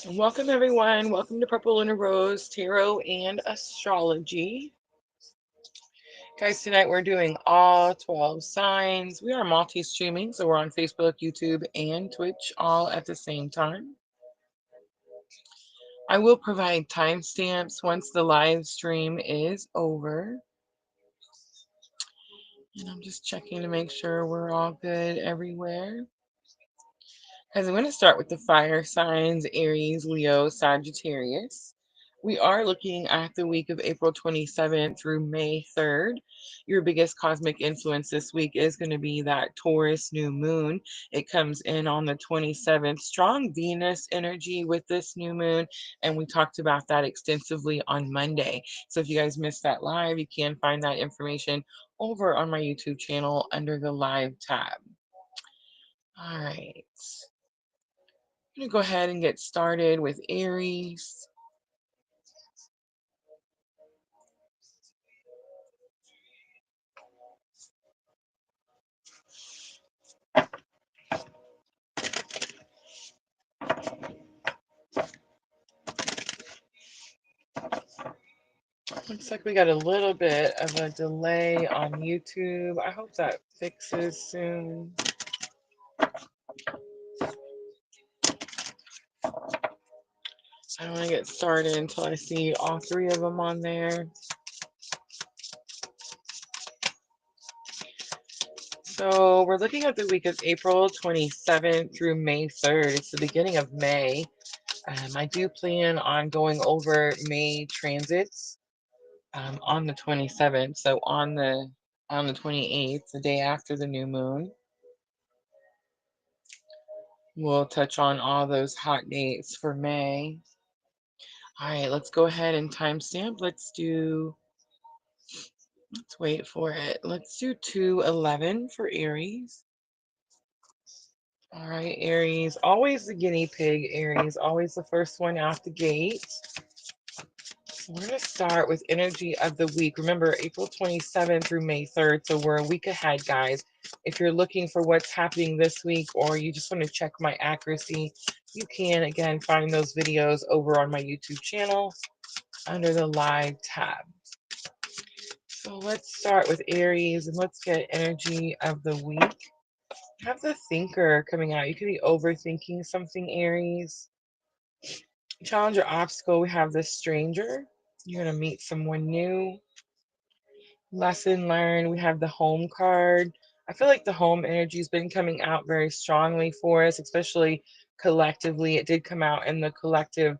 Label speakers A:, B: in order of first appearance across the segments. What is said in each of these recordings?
A: Welcome, everyone. Welcome to Purple Lunarose Tarot and Astrology. Guys, tonight we're doing all 12 signs. We are multi streaming, so we're on Facebook, YouTube, and Twitch all at the same time. I will provide timestamps once the live stream is over. And I'm just checking to make sure we're all good everywhere. Guys, I'm going to start with the fire signs Aries, Leo, Sagittarius. We are looking at the week of April 27th through May 3rd. Your biggest cosmic influence this week is going to be that Taurus new moon. It comes in on the 27th. Strong Venus energy with this new moon, and we talked about that extensively on Monday. So if you guys missed that live, you can find that information over on my YouTube channel under the live tab. All right. I'm going to go ahead and get started with Aries. Looks like we got a little bit of a delay on YouTube. I hope that fixes soon. I don't want to get started until I see all three of them on there. So we're looking at the week of April 27th through May 3rd. It's the beginning of May. I do plan on going over May transits on the 27th. So on the 28th, the day after the new moon, we'll touch on all those hot dates for May. All right, let's go ahead and timestamp. Let's wait for it. Let's do 2/11 for Aries. All right, Aries, always the guinea pig, Aries, always the first one out the gate. So we're going to start with energy of the week. Remember, April 27th through May 3rd, so we're a week ahead, guys. If you're looking for what's happening this week or you just want to check my accuracy, you can, again, find those videos over on my YouTube channel under the live tab. So let's start with Aries and let's get energy of the week. Have the thinker coming out. You could be overthinking something, Aries. Challenge or obstacle, we have the stranger. You're going to meet someone new. Lesson learned, we have the home card. I feel like the home energy has been coming out very strongly for us, especially collectively. It did come out in the collective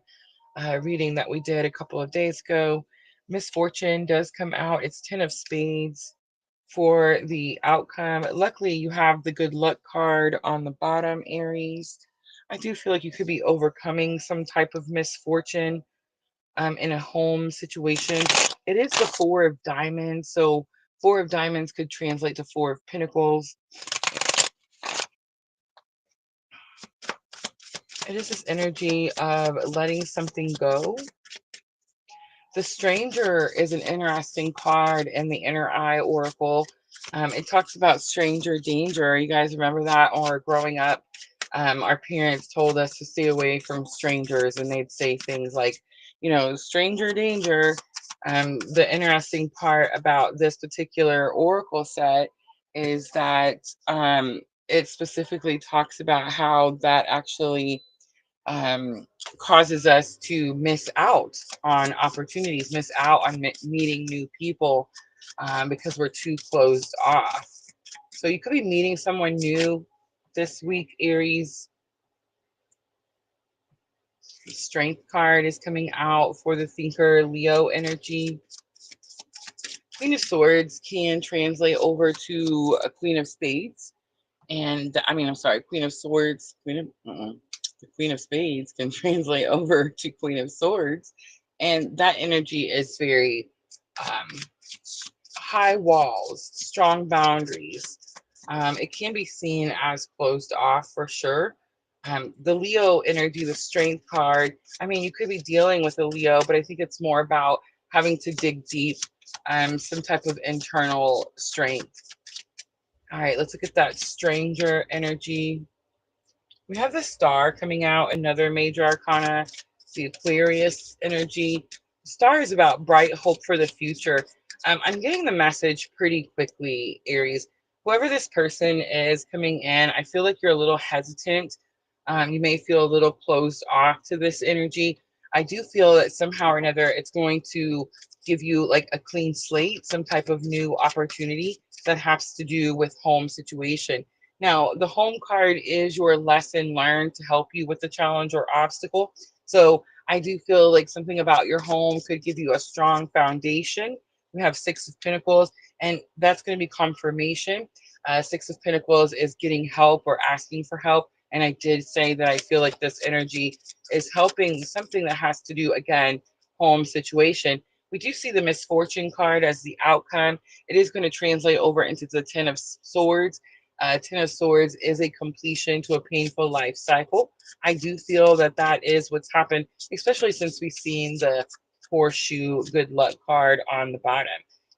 A: reading that we did a couple of days ago. Misfortune does come out. It's 10 of spades for the outcome. Luckily, you have the good luck card on the bottom, Aries. I do feel like you could be overcoming some type of misfortune in a home situation. It is the Four of Diamonds. So Four of Diamonds could translate to Four of Pentacles. It is this energy of letting something go. The Stranger is an interesting card in the Inner Eye Oracle. It talks about stranger danger. You guys remember that? Or growing up, our parents told us to stay away from strangers, and they'd say things like, stranger danger. The interesting part about this particular oracle set is that it specifically talks about how that actually causes us to miss out on opportunities, miss out on meeting new people because we're too closed off. So you could be meeting someone new this week, Aries. The Strength card is coming out for the thinker, Leo energy. Queen of Swords can translate over to a Queen of Spades. And I'm sorry, Queen of Swords, the Queen of Spades can translate over to Queen of Swords. And that energy is very high walls, strong boundaries. It can be seen as closed off for sure. The Leo energy, the Strength card, you could be dealing with a Leo, but I think it's more about having to dig deep, some type of internal strength. All right, let's look at that Stranger energy. We have the Star coming out, another major arcana. The Aquarius energy. Star is about bright hope for the future. I'm getting the message pretty quickly, Aries. Whoever this person is coming in, I feel like you're a little hesitant. You may feel a little closed off to this energy. I do feel that somehow or another it's going to give you like a clean slate, some type of new opportunity that has to do with home situation. Now, the home card is your lesson learned to help you with the challenge or obstacle. So I do feel like something about your home could give you a strong foundation. We have Six of Pentacles, and that's going to be confirmation. Six of Pentacles is getting help or asking for help. And I did say that I feel like this energy is helping something that has to do, again, home situation. We do see the misfortune card as the outcome. It is going to translate over into the Ten of Swords. Ten of Swords is a completion to a painful life cycle. I do feel that that is what's happened, especially since we've seen the horseshoe good luck card on the bottom.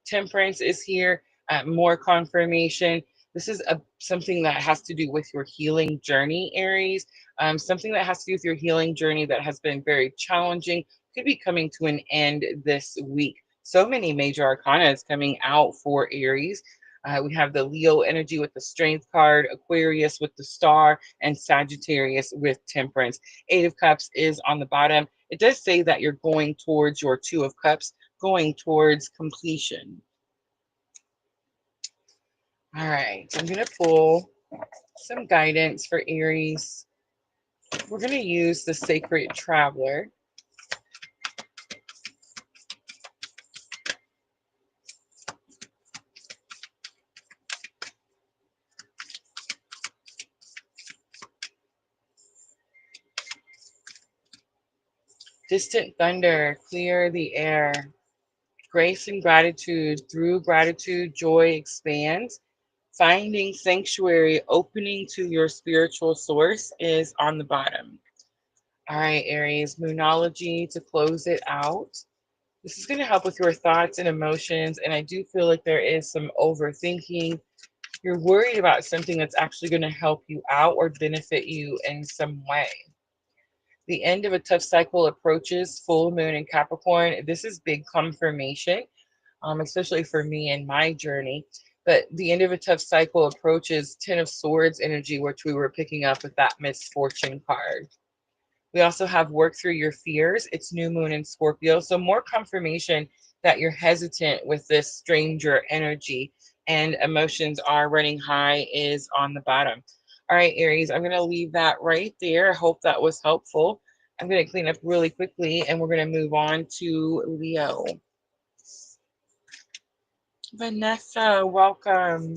A: Temperance is here, more confirmation. This is something that has to do with your healing journey, Aries. Something that has to do with your healing journey that has been very challenging could be coming to an end this week. So many major arcana is coming out for Aries. We have the Leo energy with the Strength card, Aquarius with the Star, and Sagittarius with Temperance. Eight of Cups is on the bottom. It does say that you're going towards your Two of Cups, going towards completion. All right, so I'm going to pull some guidance for Aries. We're going to use the Sacred Traveler. Distant thunder, clear the air. Grace and gratitude. Through gratitude, joy expands. Finding sanctuary, opening to your spiritual source is on the bottom. All right, Aries, Moonology to close it out. This is going to help with your thoughts and emotions, and I do feel like there is some overthinking. You're worried about something that's actually going to help you out or benefit you in some way. The end of a tough cycle approaches, full moon in Capricorn. This is big confirmation, especially for me in my journey. But the end of a tough cycle approaches, Ten of Swords energy, which we were picking up with that misfortune card. We also have work through your fears. It's new moon in Scorpio. So more confirmation that you're hesitant with this stranger energy and emotions are running high is on the bottom. All right, Aries, I'm going to leave that right there. I hope that was helpful. I'm going to clean up really quickly and we're going to move on to Leo. Vanessa, welcome.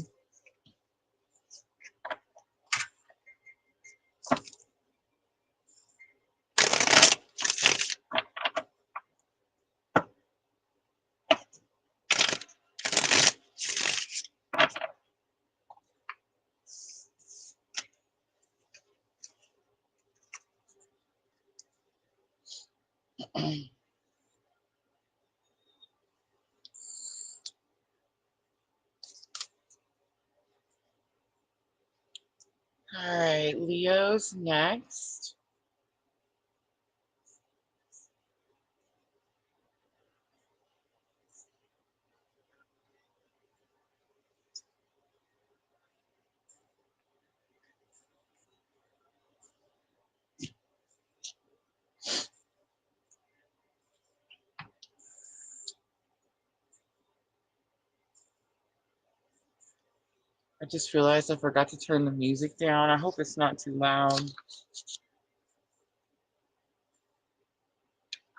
A: All right, Leo's next. I just realized I forgot to turn the music down. I hope it's not too loud.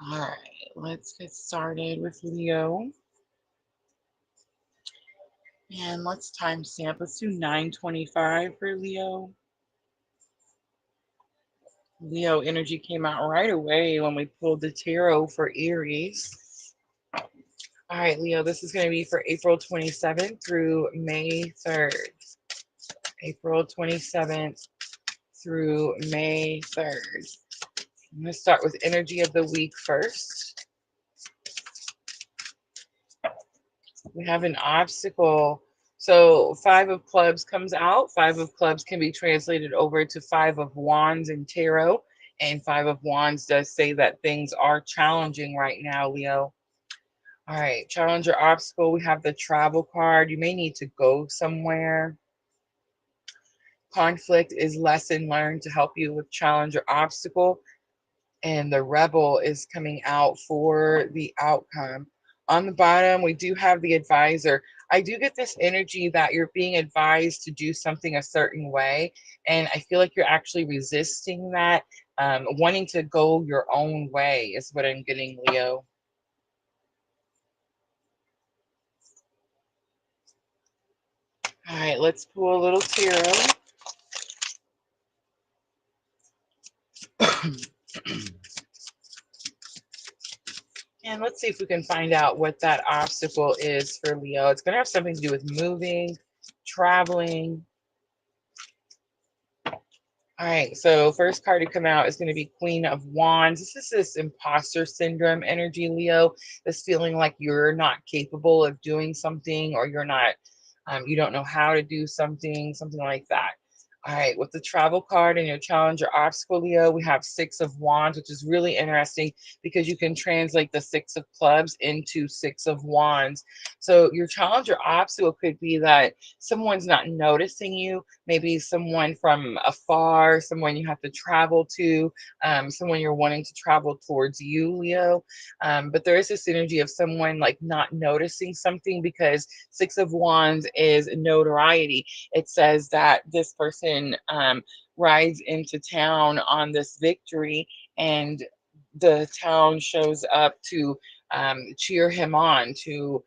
A: All right, let's get started with Leo. And let's timestamp. Let's do 9:25 for Leo. Leo energy came out right away when we pulled the tarot for Aries. All right, Leo, this is going to be for April 27th through May 3rd. April 27th through May 3rd. I'm going to start with energy of the week first. We have an obstacle. So Five of Clubs comes out. Five of Clubs can be translated over to Five of Wands in tarot. And Five of Wands does say that things are challenging right now, Leo. All right, challenge or obstacle. We have the travel card. You may need to go somewhere. Conflict is lesson learned to help you with challenge or obstacle. And the rebel is coming out for the outcome. On the bottom, we do have the advisor. I do get this energy that you're being advised to do something a certain way. And I feel like you're actually resisting that, wanting to go your own way is what I'm getting, Leo. All right, let's pull a little tarot. And let's see if we can find out what that obstacle is for Leo. It's going to have something to do with moving, traveling. All right, so first card to come out is going to be Queen of Wands. This is this imposter syndrome energy, Leo. This feeling like you're not capable of doing something, or you're not, you don't know how to do something, something like that. All right, with the travel card and your challenge or obstacle, Leo, we have Six of Wands, which is really interesting because you can translate the Six of Clubs into Six of Wands. So your challenge or obstacle could be that someone's not noticing you, maybe someone from afar, someone you have to travel to, someone you're wanting to travel towards you, Leo. But there is this energy of someone like not noticing something because Six of Wands is notoriety. It says that this person rides into town on this victory, and the town shows up to cheer him on, to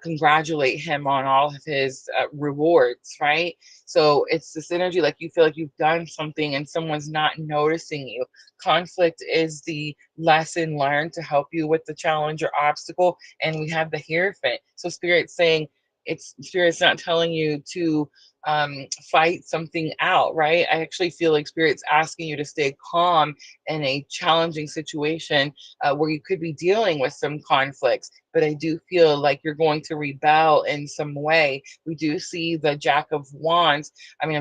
A: congratulate him on all of his rewards, right? So it's this energy like you feel like you've done something and someone's not noticing you. Conflict is the lesson learned to help you with the challenge or obstacle. And we have the Hierophant. So Spirit's saying, it's Spirit's not telling you to fight something out, right? I actually feel like Spirit's asking you to stay calm in a challenging situation where you could be dealing with some conflicts. But I do feel like you're going to rebel in some way. We do see the Jack of Wands,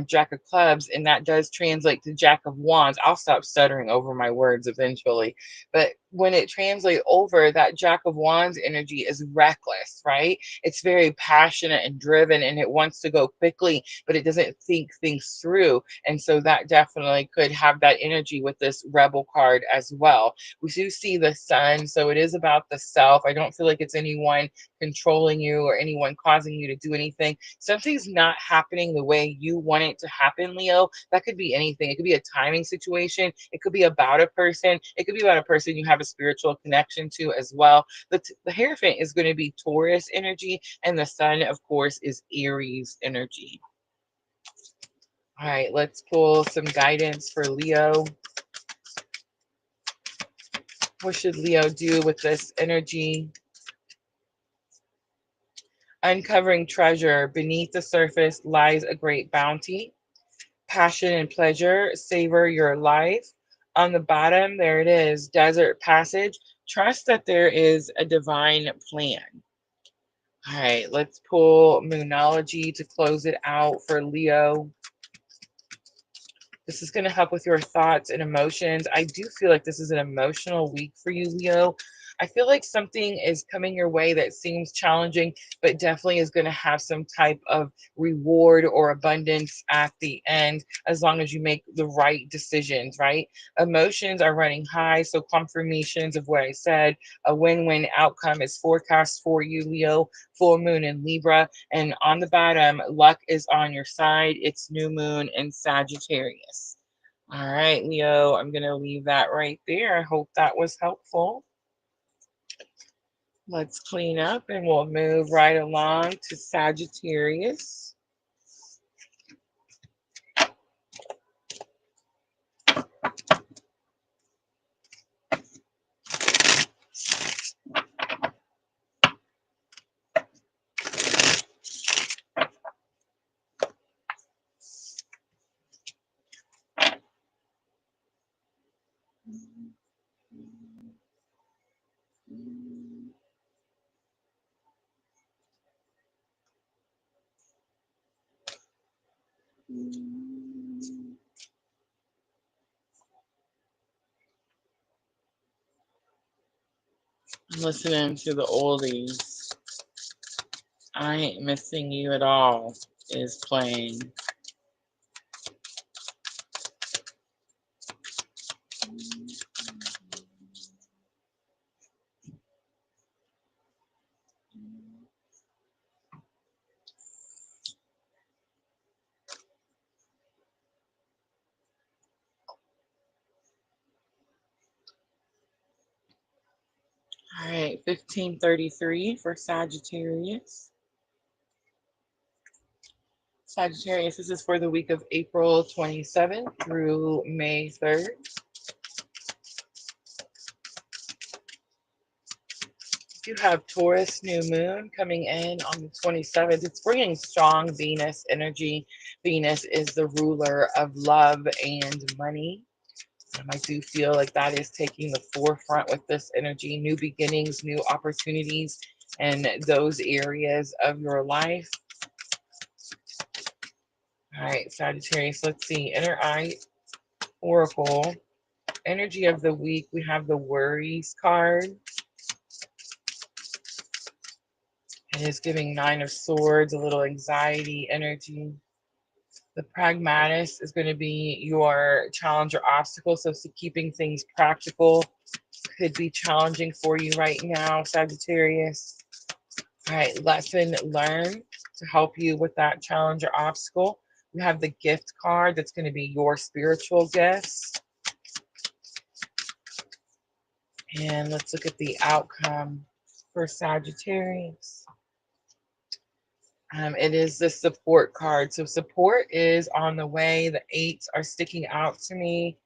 A: Jack of Clubs, and that does translate to Jack of Wands. I'll stop stuttering over my words eventually. But when it translates over, that Jack of Wands energy is reckless, right? It's very passionate and driven, and it wants to go quickly, but it doesn't think things through. And so that definitely could have that energy with this rebel card as well. We do see the sun, so it is about the self. I don't feel like it's anyone controlling you or anyone causing you to do anything. Something's not happening the way you want it to happen, Leo. That could be anything. It could be a timing situation. It could be about a person. It could be about a person you have a spiritual connection to as well. The Hierophant is going to be Taurus energy, and the sun, of course, is Aries energy. All right, let's pull some guidance for Leo. What should Leo do with this energy? Uncovering treasure. Beneath the surface lies a great bounty. Passion and pleasure. Savor your life. On the bottom, there it is. Desert passage. Trust that there is a divine plan. All right, let's pull Moonology to close it out for Leo. This is going to help with your thoughts and emotions. I do feel like this is an emotional week for you, Leo. I feel like something is coming your way that seems challenging, but definitely is going to have some type of reward or abundance at the end, as long as you make the right decisions, right? Emotions are running high, so confirmations of what I said. A win-win outcome is forecast for you, Leo. Full moon in Libra. And on the bottom, luck is on your side. It's new moon in Sagittarius. All right, Leo, I'm going to leave that right there. I hope that was helpful. Let's clean up and we'll move right along to Sagittarius. I'm listening to the oldies. I Ain't Missing You at All is playing. All right, 1533 for Sagittarius. Sagittarius, this is for the week of April 27th through May 3rd. You have Taurus new moon coming in on the 27th. It's bringing strong Venus energy. Venus is the ruler of love and money. I do feel like that is taking the forefront with this energy. New beginnings, new opportunities, and those areas of your life. All right, Sagittarius, let's see. Inner Eye Oracle. Energy of the week, we have the Worries card. It is giving Nine of Swords, a little anxiety energy. The Pragmatist is going to be your challenge or obstacle. So keeping things practical could be challenging for you right now, Sagittarius. All right, lesson learned to help you with that challenge or obstacle. We have the gift card that's going to be your spiritual gifts. And let's look at the outcome for Sagittarius. It is the support card. So support is on the way. The eights are sticking out to me.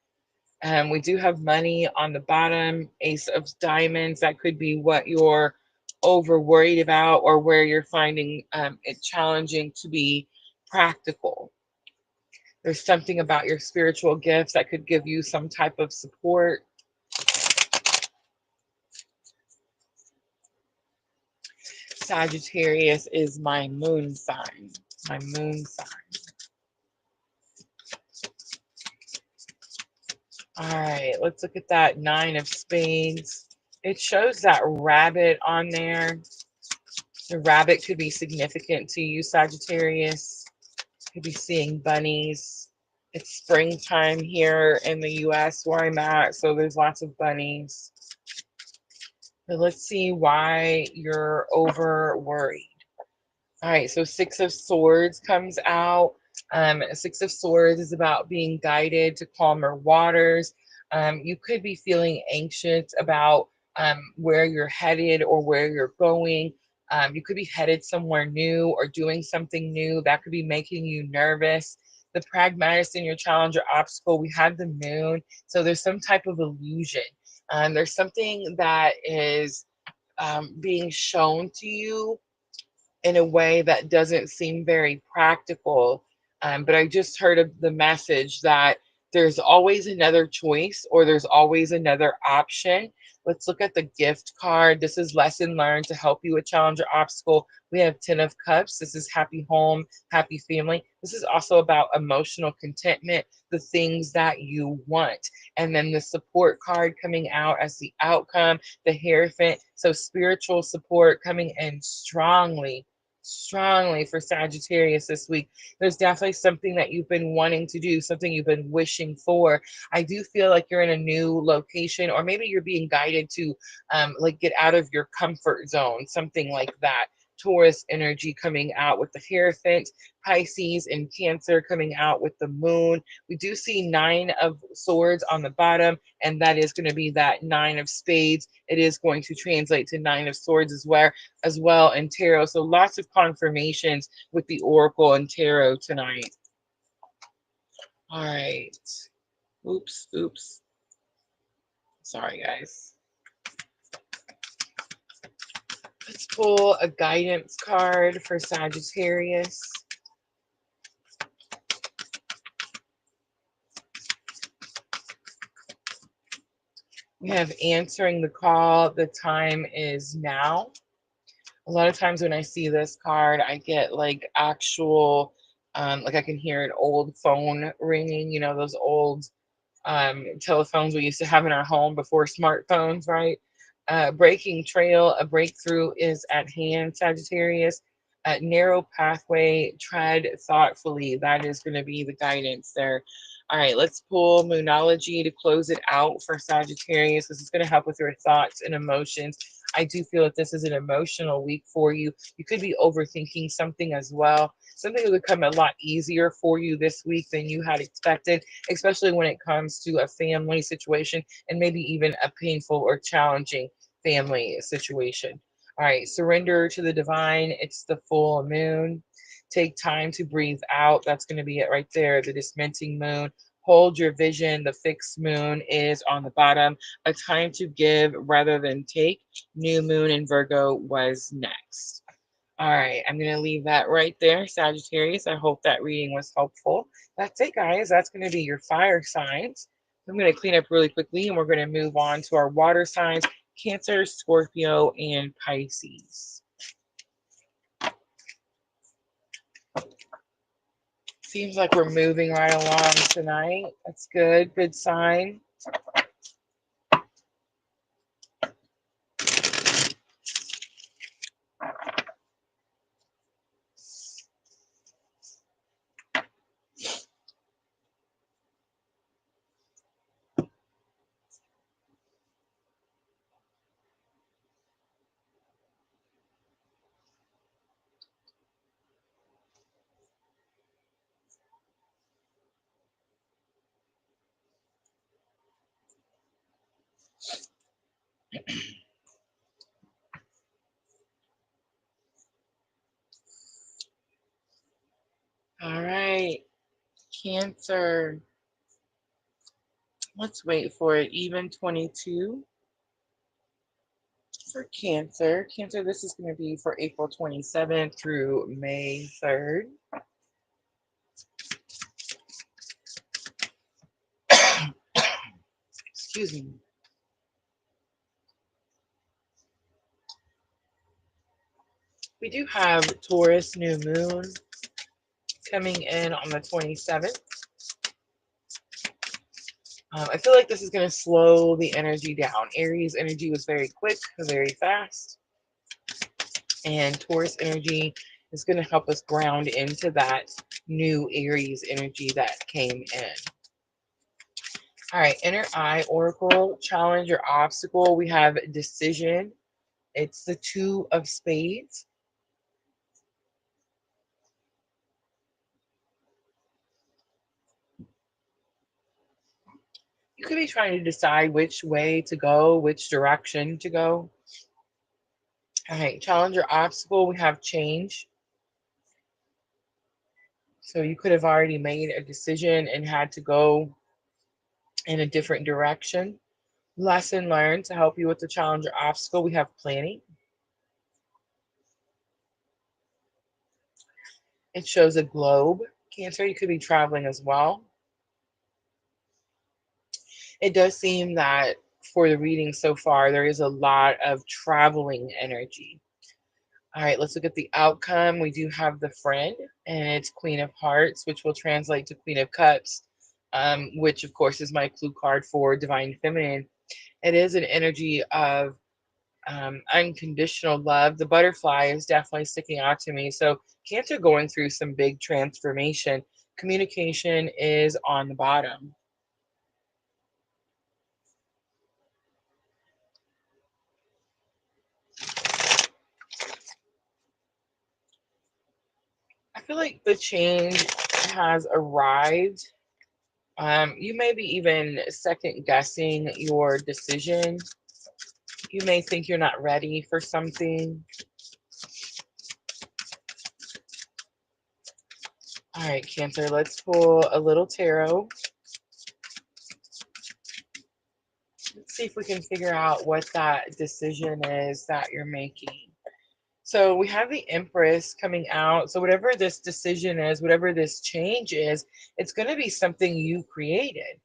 A: We do have money on the bottom, Ace of Diamonds. That could be what you're over worried about or where you're finding it challenging to be practical. There's something about your spiritual gifts that could give you some type of support. Sagittarius is my moon sign. My moon sign. All right, let's look at that Nine of Spades. It shows that rabbit on there. The rabbit could be significant to you, Sagittarius. Could be seeing bunnies. It's springtime here in the US where I'm at, so there's lots of bunnies. But let's see why you're over worried. All right, so Six of Swords comes out. Six of Swords is about being guided to calmer waters. You could be feeling anxious about where you're headed or where you're going. You could be headed somewhere new or doing something new that could be making you nervous. The pragmatist in your challenge or obstacle, we have the moon. So there's some type of illusion. There's something that is being shown to you in a way that doesn't seem very practical. But I just heard of the message that there's always another choice or there's always another option. Let's look at the gift card. This is lesson learned to help you with challenge or obstacle. We have 10 of Cups. This is happy home, happy family. This is also about emotional contentment, the things that you want. And then the support card coming out as the outcome, the Hierophant. So spiritual support coming in strongly for Sagittarius this week. There's definitely something that you've been wanting to do, something you've been wishing for. I do feel like you're in a new location, or maybe you're being guided to like get out of your comfort zone, something like that. Taurus energy coming out with the Hierophant, Pisces and Cancer coming out with the moon. We do see Nine of Swords on the bottom, and that is going to be that Nine of Spades. It is going to translate to Nine of Swords as well in tarot. So lots of confirmations with the Oracle and tarot tonight. All right. Oops. Sorry, guys. Let's pull a guidance card for Sagittarius. We have answering the call. The time is now. A lot of times when I see this card, I get like actual, like I can hear an old phone ringing, those old telephones we used to have in our home before smartphones, right? Breaking trail, a breakthrough is at hand, Sagittarius. Narrow pathway, tread thoughtfully. That is going to be the guidance there. All right, let's pull Moonology to close it out for Sagittarius. This is going to help with your thoughts and emotions. I do feel that this is an emotional week for you. You could be overthinking something as well. Something will become a lot easier for you this week than you had expected, especially when it comes to a family situation and maybe even a painful or challenging family situation. All right, surrender to the divine. It's the full moon. Take time to breathe out. That's going to be it right there. The dismenting moon. Hold your vision. The fixed moon is on the bottom. A time to give rather than take. New moon in Virgo was next. All right, I'm going to leave that right there, Sagittarius. I hope that reading was helpful. That's it, guys. That's going to be your fire signs. I'm going to clean up really quickly and we're going to move on to our water signs, Cancer, Scorpio, and Pisces. Seems like we're moving right along tonight. That's good. Good sign. All right, Cancer. Let's wait for it. Even 22 for Cancer. Cancer, this is going to be for April 27th through May 3rd. Excuse me. We do have Taurus new moon coming in on the 27th. I feel like this is going to slow the energy down. Aries energy was very quick, very fast. And Taurus energy is going to help us ground into that new Aries energy that came in. All right, inner eye oracle, challenge or obstacle. We have decision. It's the 2 of spades. You could be trying to decide which way to go, which direction to go. All right, challenge or obstacle, we have change. So you could have already made a decision and had to go in a different direction. Lesson learned to help you with the challenge or obstacle, we have planning. It shows a globe. Cancer, you could be traveling as well. It does seem that for the reading so far, there is a lot of traveling energy. All right, let's look at the outcome. We do have the friend, and it's Queen of Hearts, which will translate to Queen of Cups, which of course is my clue card for Divine Feminine. It is an energy of unconditional love. The butterfly is definitely sticking out to me. So Cancer going through some big transformation. Communication is on the bottom. I feel like the change has arrived. You may be even second guessing your decision. You may think you're not ready for something. All right, Cancer, let's pull a little tarot. Let's see if we can figure out what that decision is that you're making. So we have the Empress coming out. So whatever this decision is, whatever this change is, it's going to be something you created.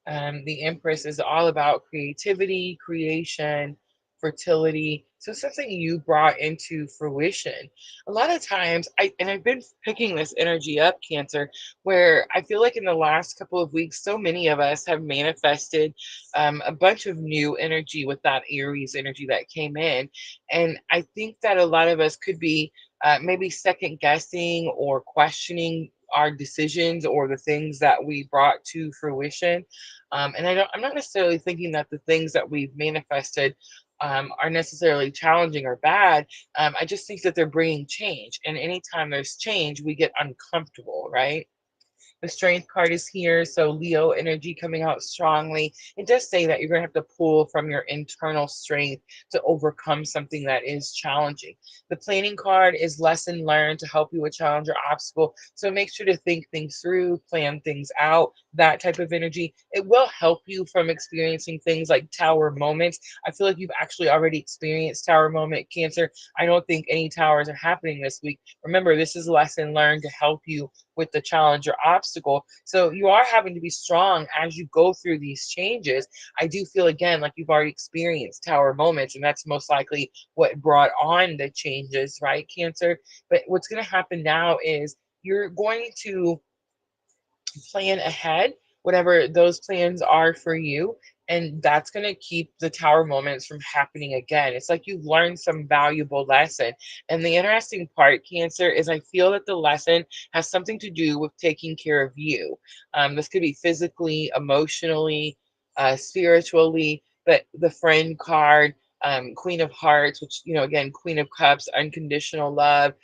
A: The Empress is all about creativity, creation, fertility. So something you brought into fruition. A lot of times, I've been picking this energy up, Cancer, where I feel like in the last couple of weeks, so many of us have manifested a bunch of new energy with that Aries energy that came in. And I think that a lot of us could be maybe second guessing or questioning our decisions or the things that we brought to fruition. And I'm not necessarily thinking that the things that we've manifested are necessarily challenging or bad. I just think that they're bringing change. And anytime there's change, we get uncomfortable, right? The strength card is here. So Leo energy coming out strongly. It does say that you're going to have to pull from your internal strength to overcome something that is challenging. The planning card is lesson learned to help you with challenge or obstacle. So make sure to think things through, plan things out, that type of energy. It will help you from experiencing things like tower moments. I feel like you've actually already experienced tower moment, Cancer. I don't think any towers are happening this week. Remember, this is a lesson learned to help you with the challenge or obstacle. So you are having to be strong as you go through these changes. I do feel again like you've already experienced tower moments, and that's most likely what brought on the changes, right, Cancer? But what's going to happen now is you're going to plan ahead, whatever those plans are for you. And that's going to keep the tower moments from happening again. It's like you've learned some valuable lesson. And the interesting part, Cancer, is I feel that the lesson has something to do with taking care of you. This could be physically, emotionally, spiritually, but the friend card, Queen of Hearts, which, again, Queen of Cups, unconditional love,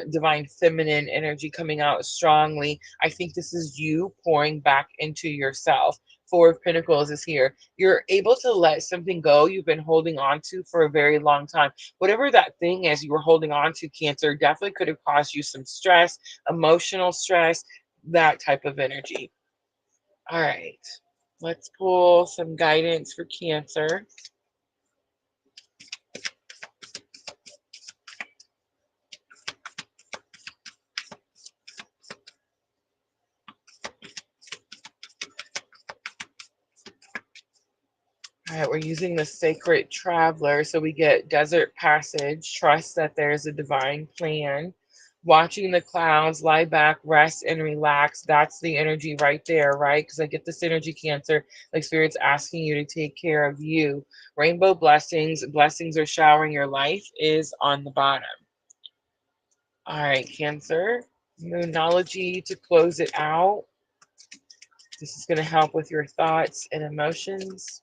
A: divine feminine energy coming out strongly. I think this is you pouring back into yourself. Four of Pentacles is here. You're able to let something go you've been holding on to for a very long time. Whatever that thing is you were holding on to, Cancer, definitely could have caused you some stress, emotional stress, that type of energy. All right, let's pull some guidance for Cancer. All right, we're using the Sacred Traveler. So we get Desert Passage, trust that there's a divine plan. Watching the clouds, lie back, rest, and relax. That's the energy right there, right? Because I get this energy, Cancer, like Spirit's asking you to take care of you. Rainbow blessings, blessings are showering your life is on the bottom. All right, Cancer, Moonology to close it out. This is going to help with your thoughts and emotions.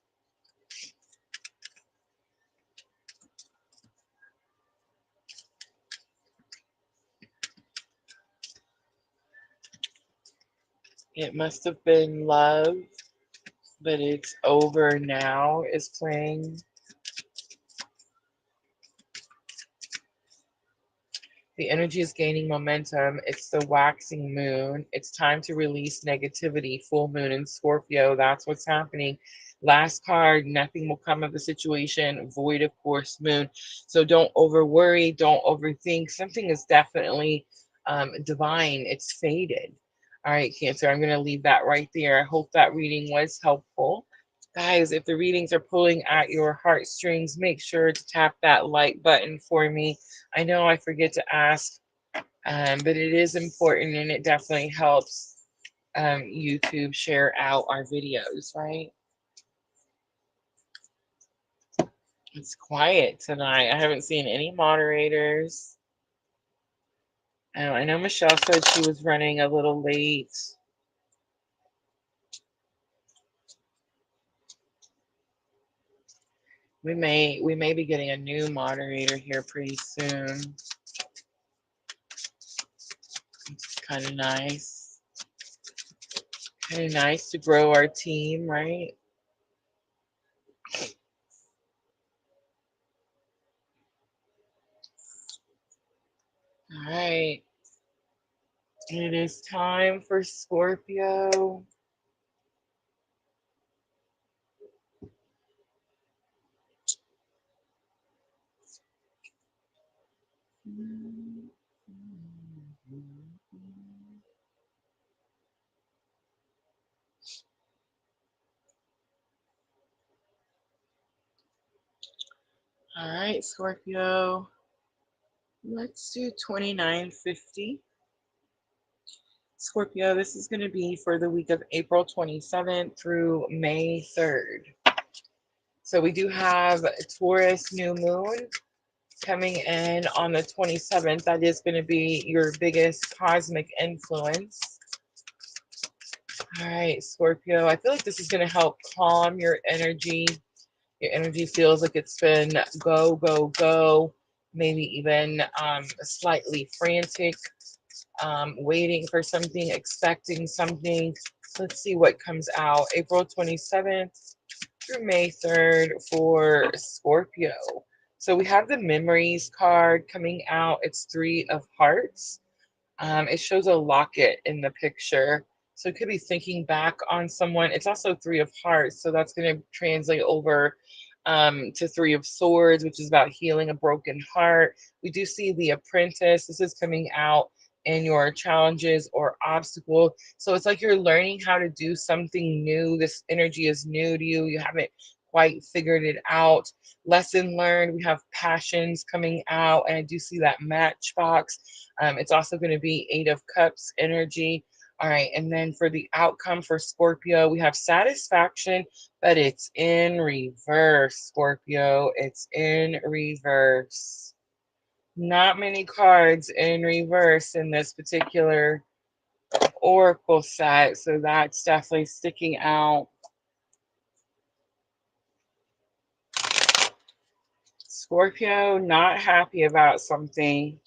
A: It must have been love, but it's over now is playing. The energy is gaining momentum. It's the waxing moon. It's time to release negativity. Full moon in Scorpio. That's what's happening. Last card, nothing will come of the situation. Void, of course, moon. So don't over worry. Don't overthink. Something is definitely divine. It's faded. All right, Cancer, I'm going to leave that right there. I hope that reading was helpful. Guys, if the readings are pulling at your heartstrings, make sure to tap that like button for me. I know I forget to ask, but it is important and it definitely helps YouTube share out our videos, right? It's quiet tonight. I haven't seen any moderators. I know Michelle said she was running a little late. We may be getting a new moderator here pretty soon. It's kind of nice. Kind of nice to grow our team, right? All right. It is time for Scorpio. All right, Scorpio. Let's do 2950. Scorpio, this is going to be for the week of April 27th through May 3rd. So we do have Taurus new moon coming in on the 27th. That is going to be your biggest cosmic influence. All right, Scorpio, I feel like this is going to help calm your energy. Your energy feels like it's been go, go, go, maybe even slightly frantic, waiting for something, expecting something. Let's see what comes out. April 27th through May 3rd for Scorpio. So we have the memories card coming out. It's 3 of Hearts. It shows a locket in the picture. So it could be thinking back on someone. It's also 3 of Hearts. So that's going to translate over to 3 of Swords, which is about healing a broken heart. We do see the Apprentice. This is coming out in your challenges or obstacle. So it's like you're learning how to do something new. This energy is new to you. You haven't quite figured it out. Lesson learned. We have passions coming out, and I do see that matchbox. It's also going to be 8 of Cups energy. All right, and then for the outcome for Scorpio, we have satisfaction, but it's in reverse, Scorpio. It's in reverse. Not many cards in reverse in this particular oracle set, so that's definitely sticking out. Scorpio, not happy about something.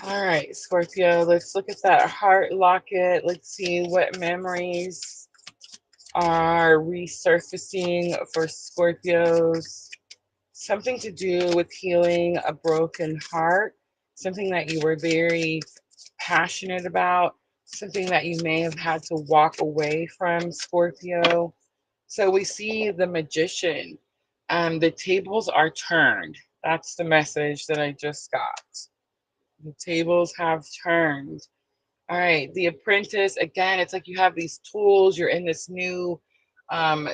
A: All right, Scorpio, let's look at that heart locket. Let's see what memories are resurfacing for Scorpios. Something to do with healing a broken heart, something that you were very passionate about, something that you may have had to walk away from, Scorpio. So we see the Magician. The tables are turned. That's the message that I just got. The tables have turned. All right, the Apprentice, again, it's like you have these tools, you're in this new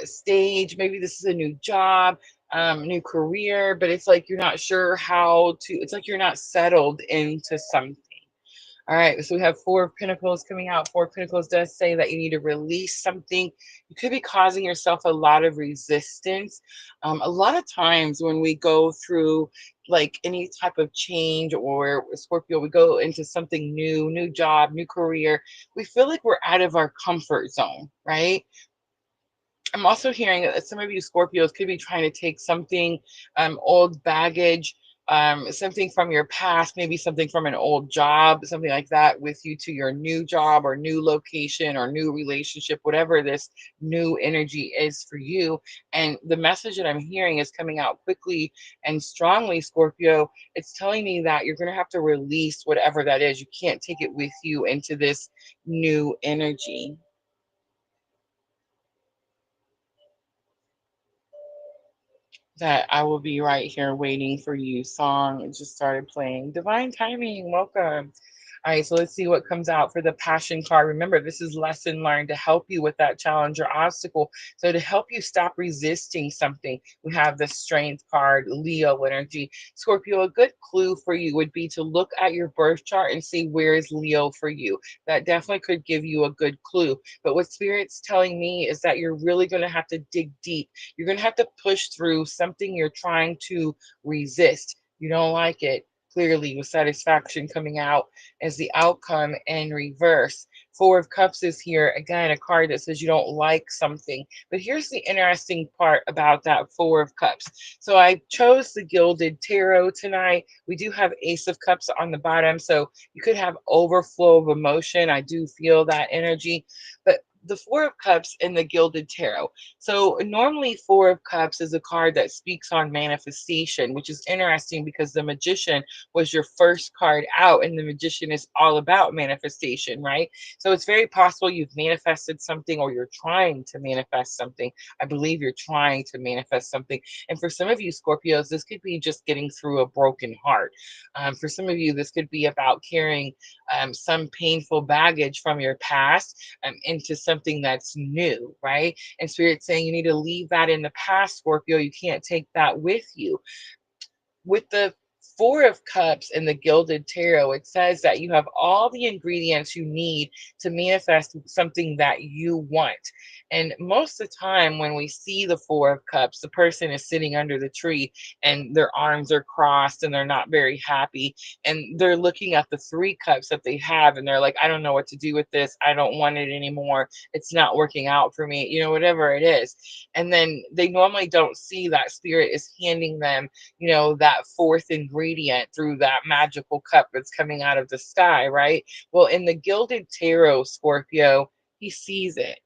A: stage. Maybe this is a new job, new career, but it's like you're not sure how to, it's like you're not settled into something. All right, so we have 4 of Pentacles coming out. 4 of Pentacles does say that you need to release something. You could be causing yourself a lot of resistance. A lot of times when we go through like any type of change, or Scorpio, we go into something new, new job, new career, we feel like we're out of our comfort zone, right? I'm also hearing that some of you Scorpios could be trying to take something, old baggage, something from your past, maybe something from an old job, something like that, with you to your new job or new location or new relationship, whatever this new energy is for you. And the message that I'm hearing is coming out quickly and strongly, Scorpio. It's telling me that you're going to have to release whatever that is. You can't take it with you into this new energy. That I will be right here waiting for you song. It just started playing. Divine timing, welcome. All right, so let's see what comes out for the passion card. Remember, this is lesson learned to help you with that challenge or obstacle. So to help you stop resisting something, we have the strength card, Leo energy. Scorpio, a good clue for you would be to look at your birth chart and see where is Leo for you. That definitely could give you a good clue. But what Spirit's telling me is that you're really going to have to dig deep. You're going to have to push through something you're trying to resist. You don't like it. Clearly, with satisfaction coming out as the outcome in reverse. 4 of Cups is here. Again, a card that says you don't like something. But here's the interesting part about that 4 of Cups. So I chose the Gilded Tarot tonight. We do have Ace of Cups on the bottom. So you could have overflow of emotion. I do feel that energy. But the Four of Cups and the Gilded Tarot. So normally Four of Cups is a card that speaks on manifestation, which is interesting because the Magician was your first card out, and the Magician is all about manifestation, right? So it's very possible you've manifested something, or you're trying to manifest something. I believe you're trying to manifest something. And for some of you Scorpios, this could be just getting through a broken heart. For some of you, this could be about carrying some painful baggage from your past into something that's new, right? And Spirit saying you need to leave that in the past, Scorpio. You can't take that with you. With the Four of Cups and the Gilded Tarot, it says that you have all the ingredients you need to manifest something that you want. And most of the time, when we see the Four of Cups, the person is sitting under the tree and their arms are crossed and they're not very happy. And they're looking at the Three Cups that they have and they're like, I don't know what to do with this. I don't want it anymore. It's not working out for me, whatever it is. And then they normally don't see that Spirit is handing them that fourth ingredient through that magical cup that's coming out of the sky, right? Well, in the Gilded Tarot, Scorpio, he sees it.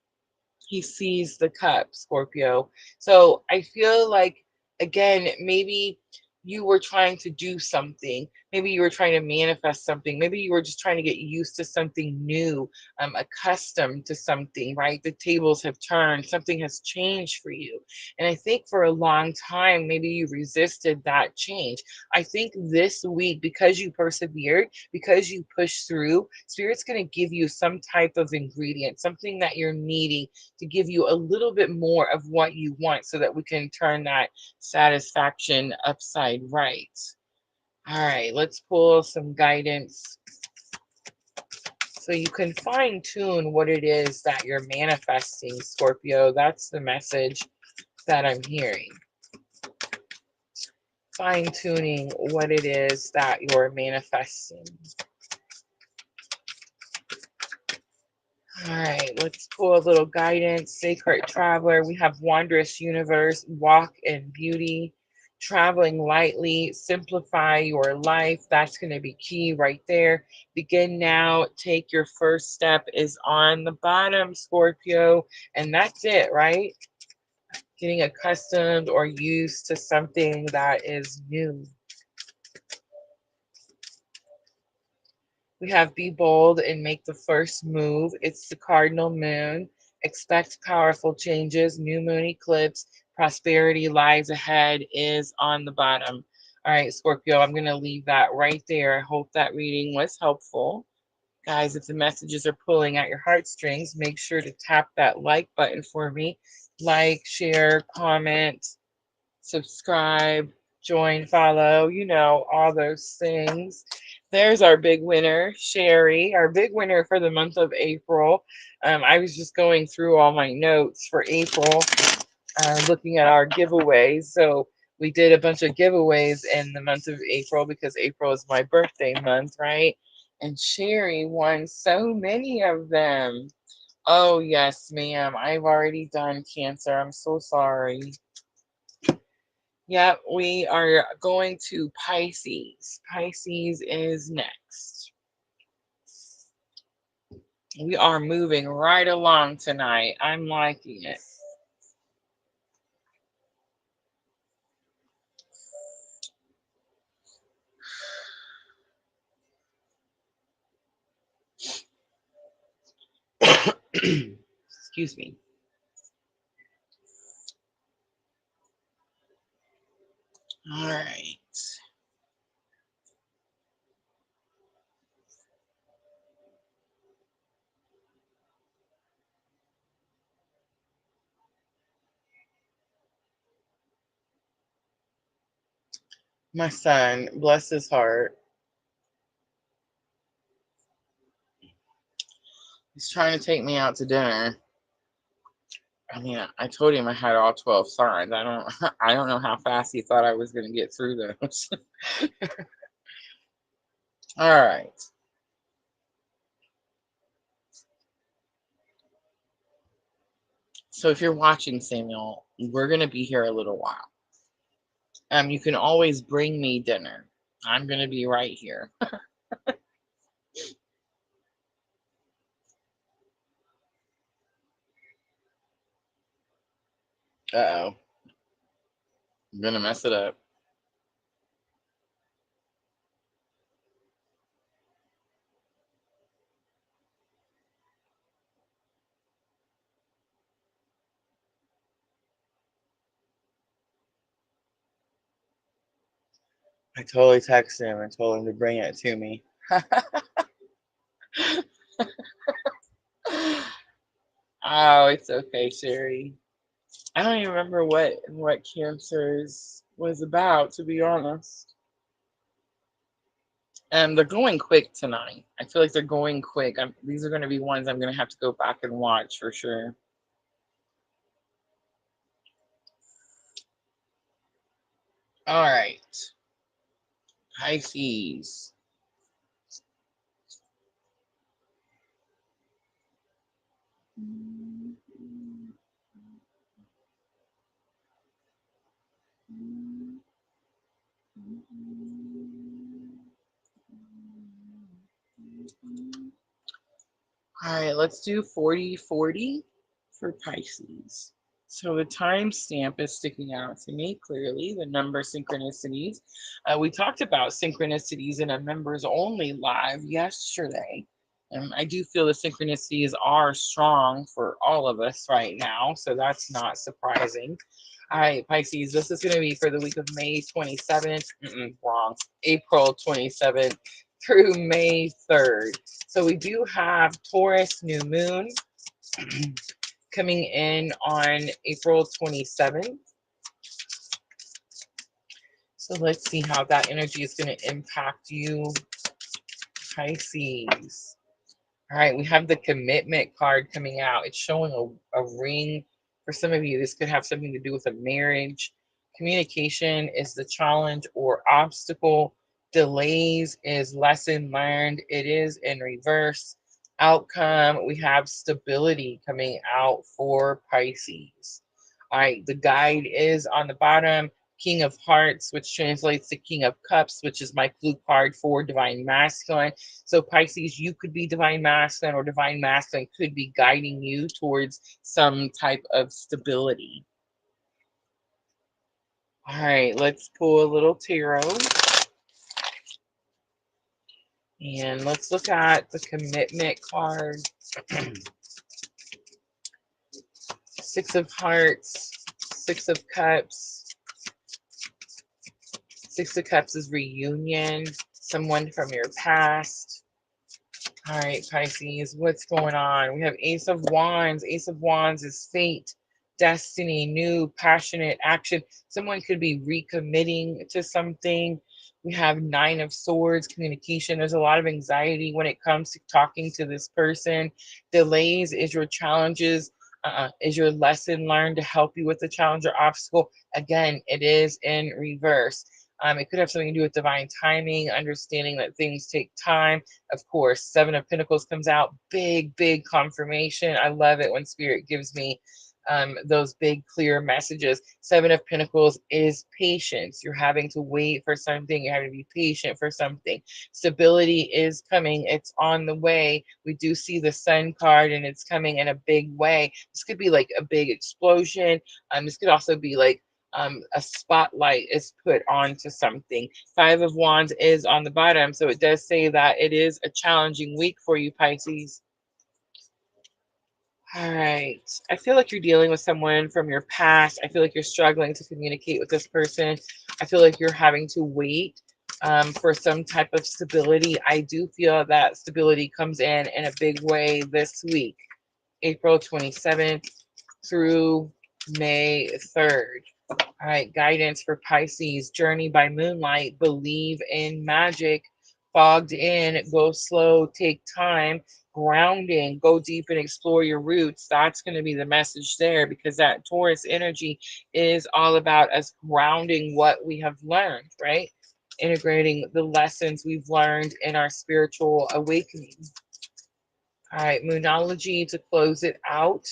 A: He sees the cup, Scorpio. So I feel like, again, maybe you were trying to do something. Maybe you were trying to manifest something. Maybe you were just trying to get used to something new, accustomed to something, right? The tables have turned. Something has changed for you. And I think for a long time, maybe you resisted that change. I think this week, because you persevered, because you pushed through, Spirit's going to give you some type of ingredient, something that you're needing to give you a little bit more of what you want so that we can turn that satisfaction upside right. All right, let's pull some guidance so you can fine tune what it is that you're manifesting, Scorpio. That's the message that I'm hearing. Fine tuning what it is that you're manifesting. All right, let's pull a little guidance. Sacred Traveler. We have Wondrous Universe, Walk in Beauty, Traveling Lightly, Simplify Your Life. That's going to be key right there. Begin now. Take your first step is on the bottom, Scorpio. And that's it, right? Getting accustomed or used to something that is new. We have Be Bold and Make the First Move. It's the cardinal moon. Expect powerful changes. New moon eclipse. Prosperity lies ahead is on the bottom. All right, Scorpio, I'm going to leave that right there. I hope that reading was helpful. Guys, if the messages are pulling at your heartstrings, make sure to tap that like button for me. Like, share, comment, subscribe, join, follow, all those things. There's our big winner, Sherry, our big winner for the month of April. I was just going through all my notes for April, looking at our giveaways. So we did a bunch of giveaways in the month of April because April is my birthday month, right? And Sherry won so many of them. Oh, yes, ma'am. I've already done Cancer. I'm so sorry. Yep, we are going to Pisces. Pisces is next. We are moving right along tonight. I'm liking it. Excuse me. All right. My son, bless his heart, he's trying to take me out to dinner. I mean, I told him I had all 12 signs. I don't know how fast he thought I was going to get through those. All right. So if you're watching, Samuel, we're going to be here a little while. You can always bring me dinner. I'm going to be right here. Uh-oh. I'm gonna mess it up. I totally texted him and told him to bring it to me. Oh, it's okay, Sherry. I don't even remember what Cancer's was about, to be honest. And they're going quick tonight. I feel like they're going quick. These are going to be ones I'm going to have to go back and watch for sure. All right, Pisces. All right, let's do 40/40 for Pisces. So the timestamp is sticking out to me clearly, the number synchronicities. We talked about synchronicities in a members only live yesterday. And I do feel the synchronicities are strong for all of us right now, so that's not surprising. All right, Pisces, this is going to be for the week of May 27th, wrong, April 27th through May 3rd. So we do have Taurus new moon coming in on April 27th. So let's see how that energy is going to impact you, Pisces. All right, we have the commitment card coming out. It's showing a ring. For some of you, this could have something to do with a marriage. Communication is the challenge or obstacle. Delays is lesson learned. It is in reverse. Outcome, we have stability coming out for Pisces. All right, the guide is on the bottom. King of Hearts, which translates to King of Cups, which is my clue card for Divine Masculine. So Pisces, you could be Divine Masculine, or Divine Masculine could be guiding you towards some type of stability. All right, let's pull a little tarot. And let's look at the commitment card. Six of Hearts, Six of Cups. Six of Cups is reunion, someone from your past. All right, Pisces, what's going on? We have Ace of Wands. Ace of Wands is fate, destiny, new, passionate action. Someone could be recommitting to something. We have Nine of Swords, communication. There's a lot of anxiety when it comes to talking to this person. Delays is your challenges, is your lesson learned to help you with the challenge or obstacle. Again, it is in reverse. It could have something to do with divine timing, understanding that things take time. Of course, Seven of Pentacles comes out, big confirmation. I love it when Spirit gives me those big, clear messages. Seven of Pentacles is patience. You're having to wait for something. You're having to be patient for something. Stability is coming. It's on the way. We do see the Sun card, and it's coming in a big way. This could be like a big explosion. This could also be like a spotlight is put onto something. Five of Wands is on the bottom, so it does say that it is a challenging week for you, Pisces. All right. I feel like you're dealing with someone from your past. I feel like you're struggling to communicate with this person. I feel like you're having to wait for some type of stability. I do feel that stability comes in a big way this week, April 27th through May 3rd. All right, guidance for Pisces, journey by moonlight, believe in magic, fogged in, go slow, take time, grounding, go deep and explore your roots. That's going to be the message there, because that Taurus energy is all about us grounding what we have learned, right? Integrating the lessons we've learned in our spiritual awakening. All right, Moonology to close it out.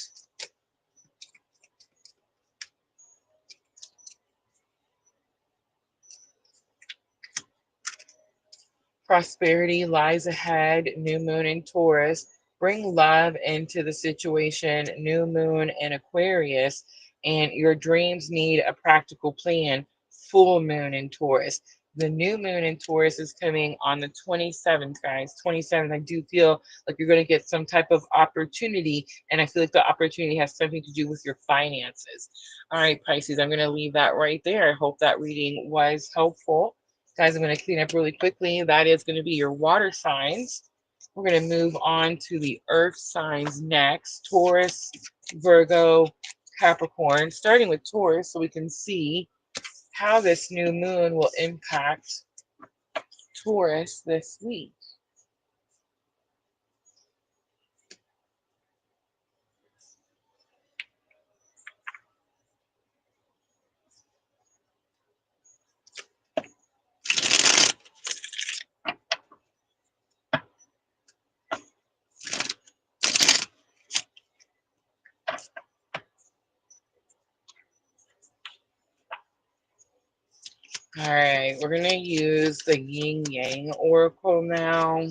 A: Prosperity lies ahead, new moon in Taurus. Bring love into the situation, new moon in Aquarius. and your dreams need a practical plan. Full moon in Taurus. The new moon in Taurus is coming on the 27th, guys. 27th. I do feel like you're going to get some type of opportunity, and I feel like the opportunity has something to do with your finances. All right, Pisces, I'm going to leave that right there. I hope that reading was helpful. Guys, I'm going to clean up really quickly. That is going to be your water signs. We're going to move on to the earth signs next. Taurus, Virgo, Capricorn, starting with Taurus, so we can see how this new moon will impact Taurus this week. All right, we're going to use the Yin Yang Oracle now.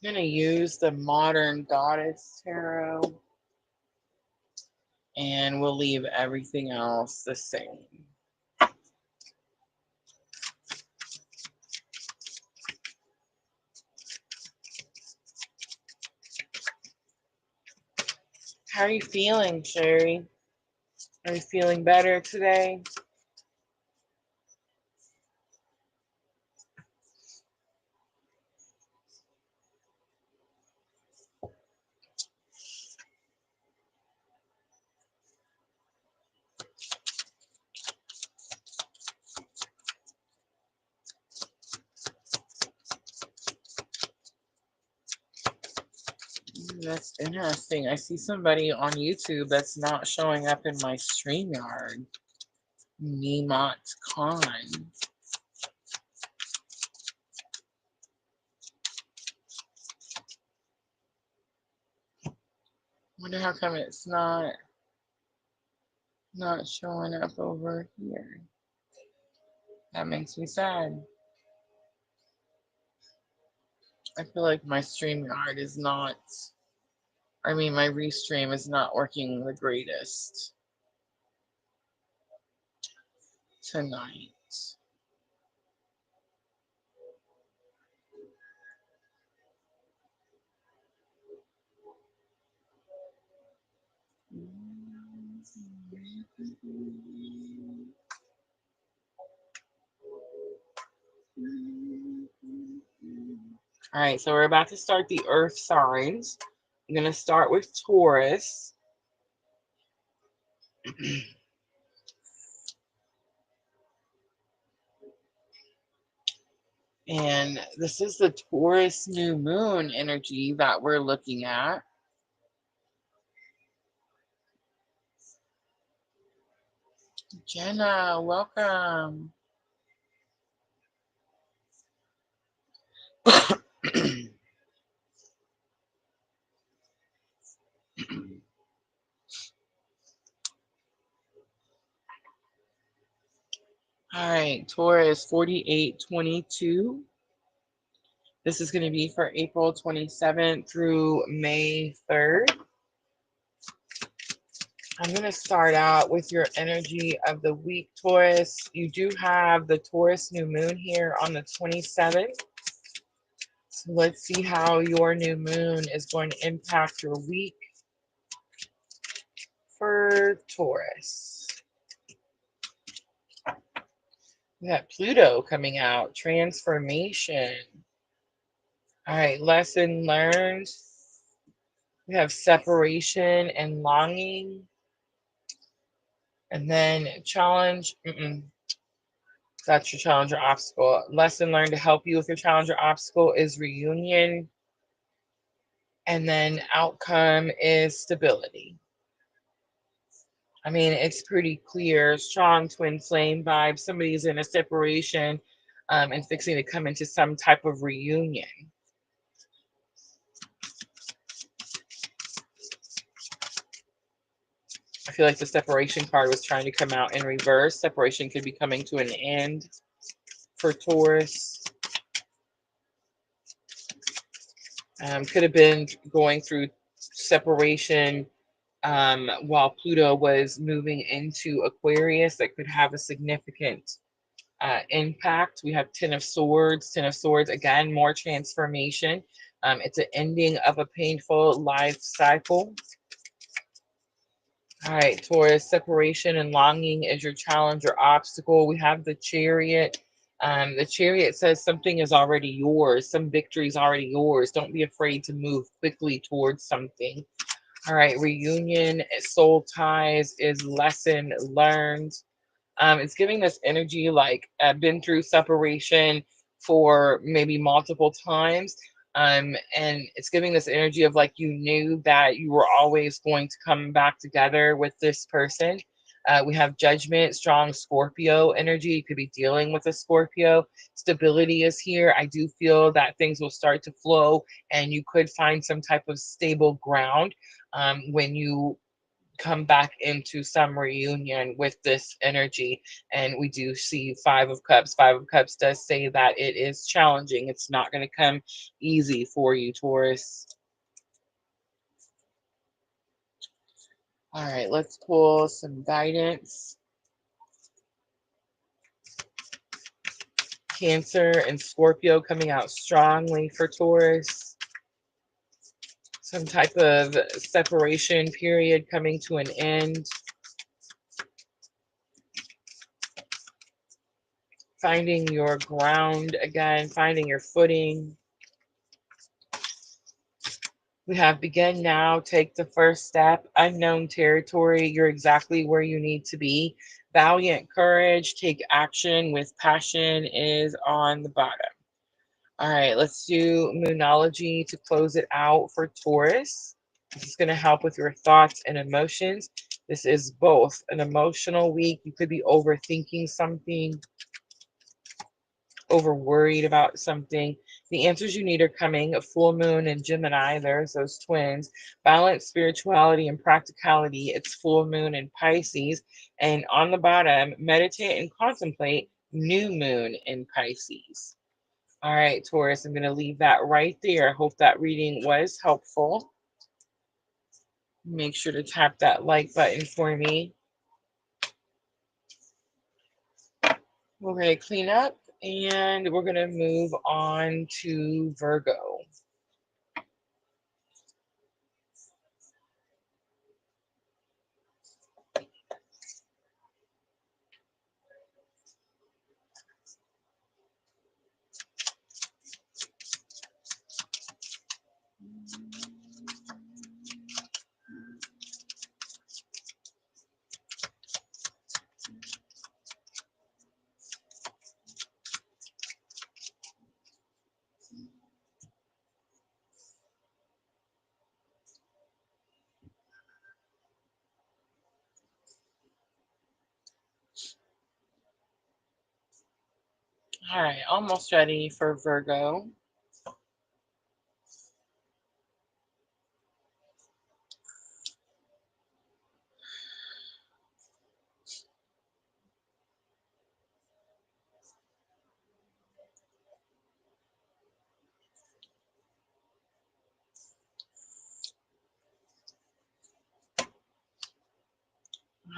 A: I'm going to use the Modern Goddess Tarot, and we'll leave everything else the same. How are you feeling, Sherry? Are you feeling better today? That's interesting. I see somebody on YouTube that's not showing up in my StreamYard. Nemat Khan. Wonder how come it's not showing up over here. That makes me sad. I feel like my StreamYard is not, I mean, my Restream is not working the greatest tonight. All right, so we're about to start the earth signs. I'm going to start with Taurus. And this is the Taurus new moon energy that we're looking at. Jenna, welcome. All right, Taurus 4822. This is going to be for April 27th through May 3rd. I'm going to start out with your energy of the week, Taurus. You do have the Taurus new moon here on the 27th. So let's see how your new moon is going to impact your week for Taurus. We got Pluto coming out, transformation. All right, lesson learned. We have separation and longing. And then challenge. That's your challenge or obstacle. Lesson learned to help you with your challenge or obstacle is reunion. And then outcome is stability. I mean, it's pretty clear. Strong twin flame vibe. Somebody's in a separation. and fixing to come into some type of reunion. I feel like the separation card was trying to come out in reverse. Separation could be coming to an end for Taurus. Could have been going through separation while Pluto was moving into Aquarius. That could have a significant impact. We have Ten of Swords. Ten of Swords, again, more transformation. It's an ending of a painful life cycle. All right, Taurus, separation and longing is your challenge or obstacle. We have the Chariot. The Chariot says something is already yours. Some victory is already yours. Don't be afraid to move quickly towards something. All right, reunion, soul ties is lesson learned. It's giving this energy like been through separation for maybe multiple times. And it's giving this energy of like you knew that you were always going to come back together with this person. We have judgment, strong Scorpio energy. You could be dealing with a Scorpio. Stability is here. I do feel that things will start to flow and you could find some type of stable ground when you come back into some reunion with this energy. And we do see Five of Cups. Five of Cups does say that it is challenging. It's not going to come easy for you, Taurus. All right, let's pull some guidance. Cancer and Scorpio coming out strongly for Taurus. Some type of separation period coming to an end. Finding your ground again, finding your footing. We have begin now, take the first step, unknown territory. You're exactly where you need to be. Valiant courage, take action with passion is on the bottom. All right, let's do Moonology to close it out for Taurus. This is going to help with your thoughts and emotions. This is both an emotional week. You could be overthinking something, over worried about something. The answers you need are coming. A full moon in Gemini, there's those twins. Balance, spirituality, and practicality. It's full moon in Pisces. And on the bottom, meditate and contemplate, new moon in Pisces. All right, Taurus, I'm going to leave that right there. I hope that reading was helpful. Make sure to tap that like button for me. We're going to clean up and we're going to move on to Virgo. All right, almost ready for Virgo.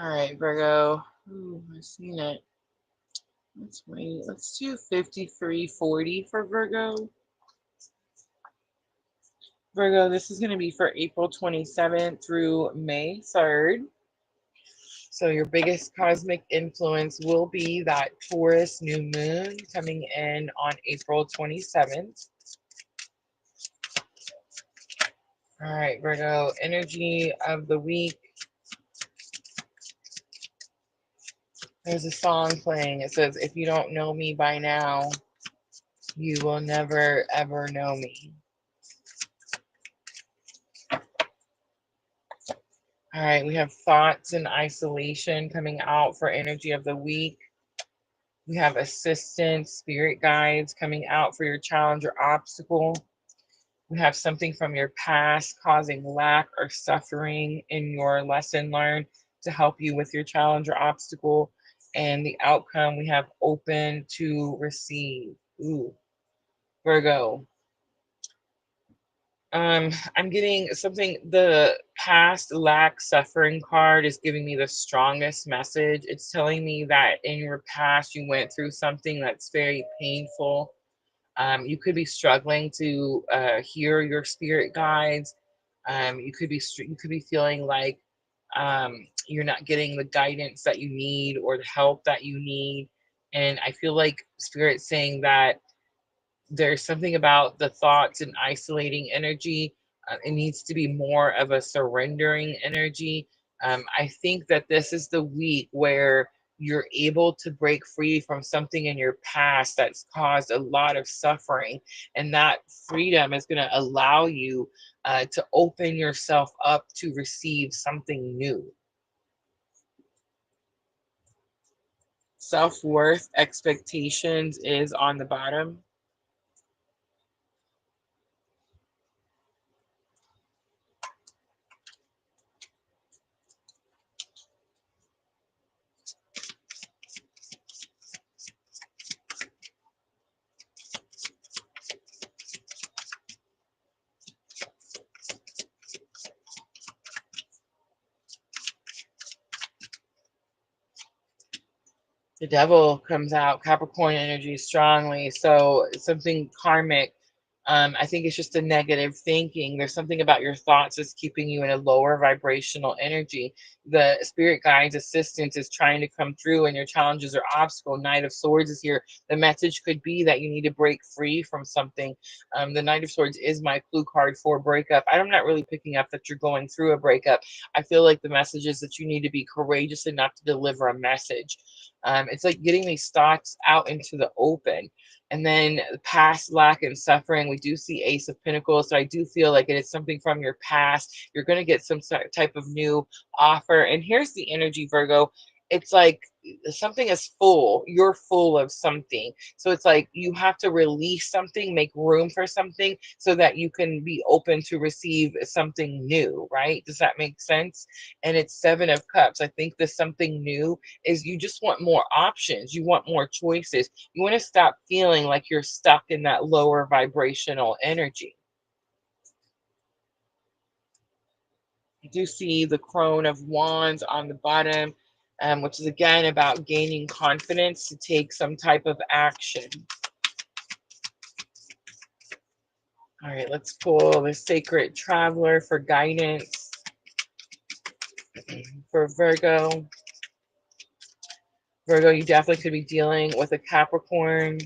A: All right, Virgo. Ooh, I've seen it. Let's wait. Let's do 5340 for Virgo. Virgo, this is going to be for April 27th through May 3rd. So your biggest cosmic influence will be that Taurus new moon coming in on April 27th. All right, Virgo, energy of the week. There's a song playing. It says, if you don't know me by now, you will never, ever know me. All right, we have thoughts and isolation coming out for energy of the week. We have assistance, spirit guides coming out for your challenge or obstacle. We have something from your past causing lack or suffering in your lesson learned to help you with your challenge or obstacle. And the outcome we have open to receive. Ooh, Virgo. I'm getting something. The past lack suffering card is giving me the strongest message. It's telling me that in your past you went through something that's very painful. You could be struggling to hear your spirit guides. You could be feeling like you're not getting the guidance that you need or the help that you need. And I feel like spirit saying that there's something about the thoughts and isolating energy. It needs to be more of a surrendering energy. I think that this is the week where you're able to break free from something in your past that's caused a lot of suffering. And that freedom is going to allow you to open yourself up to receive something new. Self worth expectations is on the bottom. The devil comes out, Capricorn energy strongly. So something karmic. I think it's just a negative thinking. There's something about your thoughts that's keeping you in a lower vibrational energy. The spirit guides assistance is trying to come through, and your challenges or obstacle. Knight of Swords is here. The message could be that you need to break free from something. The Knight of Swords is my clue card for breakup. I'm not really picking up that you're going through a breakup. I feel like the message is that you need to be courageous enough to deliver a message. It's like getting these thoughts out into the open. And then past lack and suffering, we do see Ace of Pentacles. So I do feel like it is something from your past. You're going to get some type of new offer. And here's the energy, Virgo. It's like something is full. You're full of something. So it's like you have to release something, make room for something so that you can be open to receive something new, right? Does that make sense? And it's Seven of Cups. I think this something new is you just want more options. You want more choices. You want to stop feeling like you're stuck in that lower vibrational energy. You do see the Crone of Wands on the bottom, which is again about gaining confidence to take some type of action. All right, let's pull the Sacred Traveler for guidance for Virgo. Virgo, you definitely could be dealing with a Capricorn.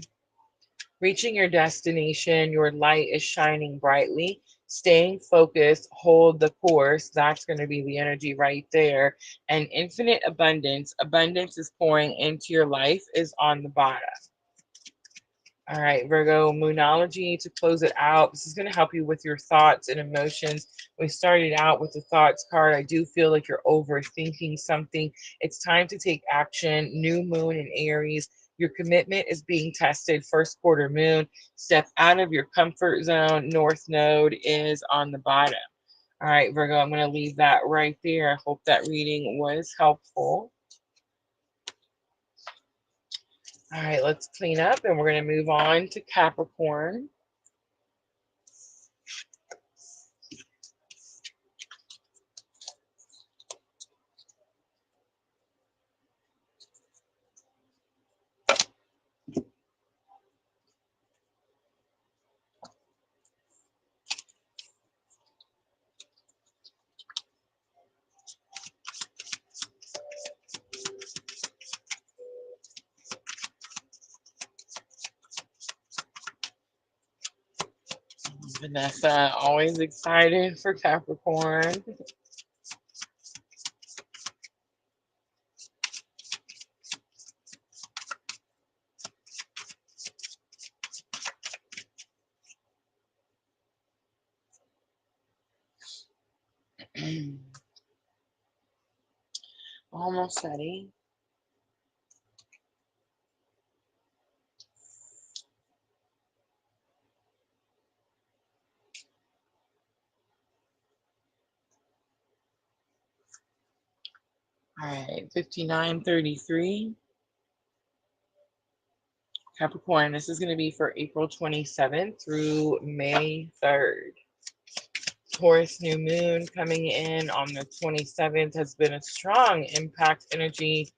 A: Reaching your destination, your light is shining brightly. Staying focused, hold the course. That's going to be the energy right there. And infinite abundance, abundance is pouring into your life, is on the bottom. All right, Virgo, Moonology to close it out. This is going to help you with your thoughts and emotions. We started out with the thoughts card. I do feel like you're overthinking something. It's time to take action. New moon in Aries. Your commitment is being tested. First quarter moon. Step out of your comfort zone. North node is on the bottom. All right, Virgo, I'm going to leave that right there. I hope that reading was helpful. All right, let's clean up and we're going to move on to Capricorn. Vanessa, always excited for Capricorn. Almost ready. All right, 5933. Capricorn, this is going to be for April 27th through May 3rd. Taurus new moon coming in on the 27th has been a strong impact energy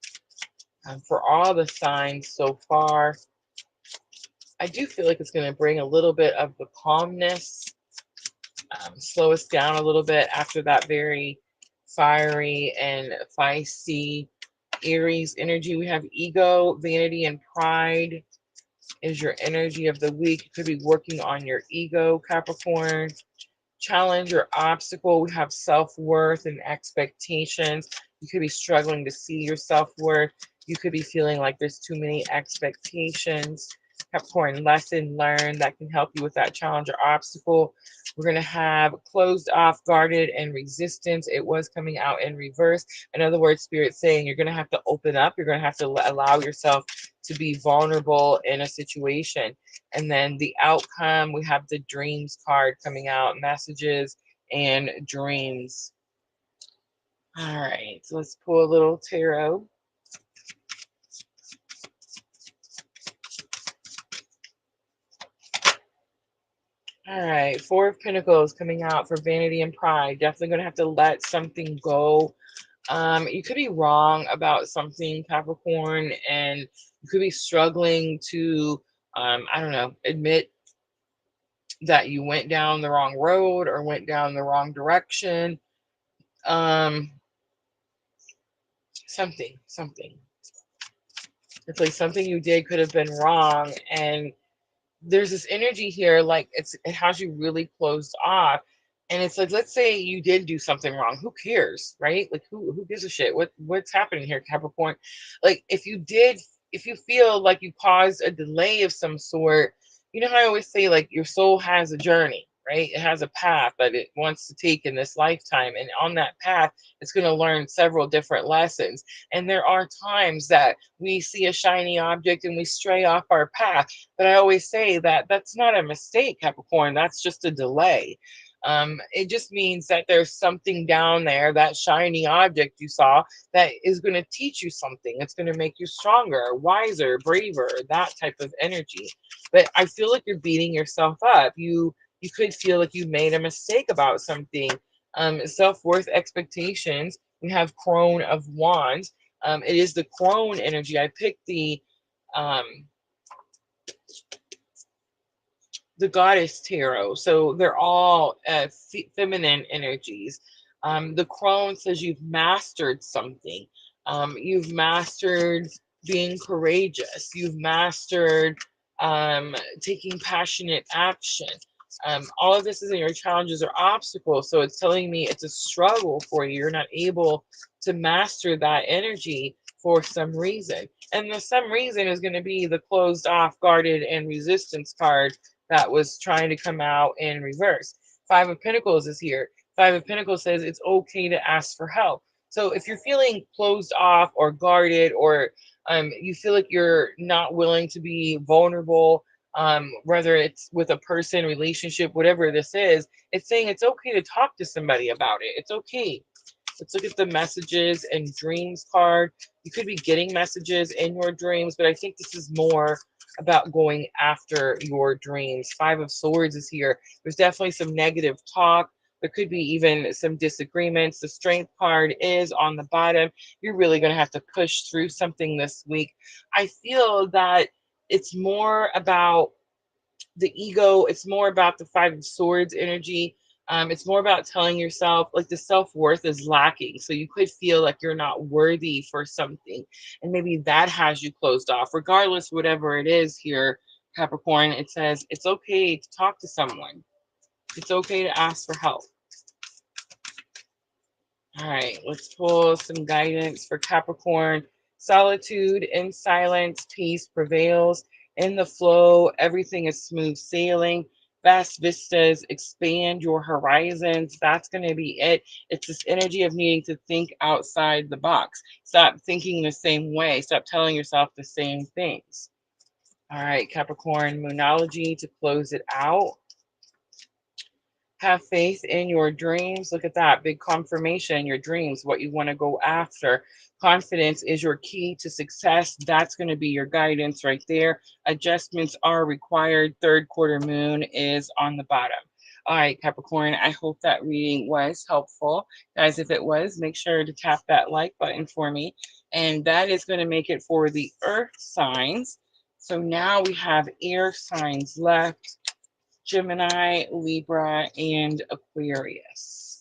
A: for all the signs so far. I do feel like it's going to bring a little bit of the calmness, slow us down a little bit after that very fiery and feisty Aries energy. We have ego, vanity, and pride is your energy of the week. You could be working on your ego, Capricorn. Challenge or obstacle, we have self-worth and expectations. You could be struggling to see your self-worth. You could be feeling like there's too many expectations. Capricorn, lesson learned that can help you with that challenge or obstacle. We're going to have closed off, guarded, and resistance. It was coming out in reverse. In other words, Spirit saying you're going to have to open up. You're going to have to allow yourself to be vulnerable in a situation. And then the outcome, we have the dreams card coming out, messages and dreams. All right, so let's pull a little tarot. All right, Four of Pentacles coming out for vanity and pride. Definitely going to have to let something go. You could be wrong about something, Capricorn, and you could be struggling to, I don't know, admit that you went down the wrong road or went down the wrong direction. Something. It's like something you did could have been wrong, and there's this energy here, like it has you really closed off. And it's like, let's say you did do something wrong. Who cares, right? Like who gives a shit? What's happening here, Capricorn? Like if you feel like you caused a delay of some sort, you know how I always say, like, your soul has a journey, right? It has a path that it wants to take in this lifetime. And on that path, it's going to learn several different lessons. And there are times that we see a shiny object and we stray off our path. But I always say that that's not a mistake, Capricorn. That's just a delay. It just means that there's something down there, that shiny object you saw, that is going to teach you something. It's going to make you stronger, wiser, braver, that type of energy. But I feel like you're beating yourself up. You could feel like you made a mistake about something. Self-worth, expectations. We have Crone of Wands. It is the Crone energy. I picked um, the goddess tarot. So they're all feminine energies. The crone says you've mastered something. You've mastered being courageous. You've mastered taking passionate action. All of this is in your challenges or obstacles. So it's telling me it's a struggle for you. You're not able to master that energy for some reason. And the some reason is going to be the closed off, guarded, and resistance card that was trying to come out in reverse. Five of Pentacles is here. Five of Pentacles says it's okay to ask for help. So if you're feeling closed off or guarded, or you feel like you're not willing to be vulnerable, whether it's with a person, relationship, whatever this is, it's saying it's okay to talk to somebody about it. It's okay. Let's look at the messages and dreams card. You could be getting messages in your dreams, but I think this is more about going after your dreams. Five of Swords is here. There's definitely some negative talk. There could be even some disagreements. The Strength card is on the bottom. You're really going to have to push through something this week. I feel that it's more about the ego. It's more about the Five of Swords energy. It's more about telling yourself, like, the self-worth is lacking. So you could feel like you're not worthy for something. And maybe that has you closed off. Regardless, whatever it is here, Capricorn, it says it's okay to talk to someone. It's okay to ask for help. All right, let's pull some guidance for Capricorn. Solitude in silence, peace prevails. In the flow, everything is smooth sailing. Vast vistas, expand your horizons. That's going to be it. It's this energy of needing to think outside the box. Stop thinking the same way. Stop telling yourself the same things. All right, Capricorn, Moonology to close it out. Have faith in your dreams. Look at that big confirmation. Your dreams, what you want to go after. Confidence is your key to success. That's going to be your guidance right there. Adjustments are required. Third quarter moon is on the bottom. All right, Capricorn, I hope that reading was helpful. Guys, if it was, make sure to tap that like button for me. And that is going to make it for the earth signs. So now we have air signs left. Gemini, Libra, and Aquarius.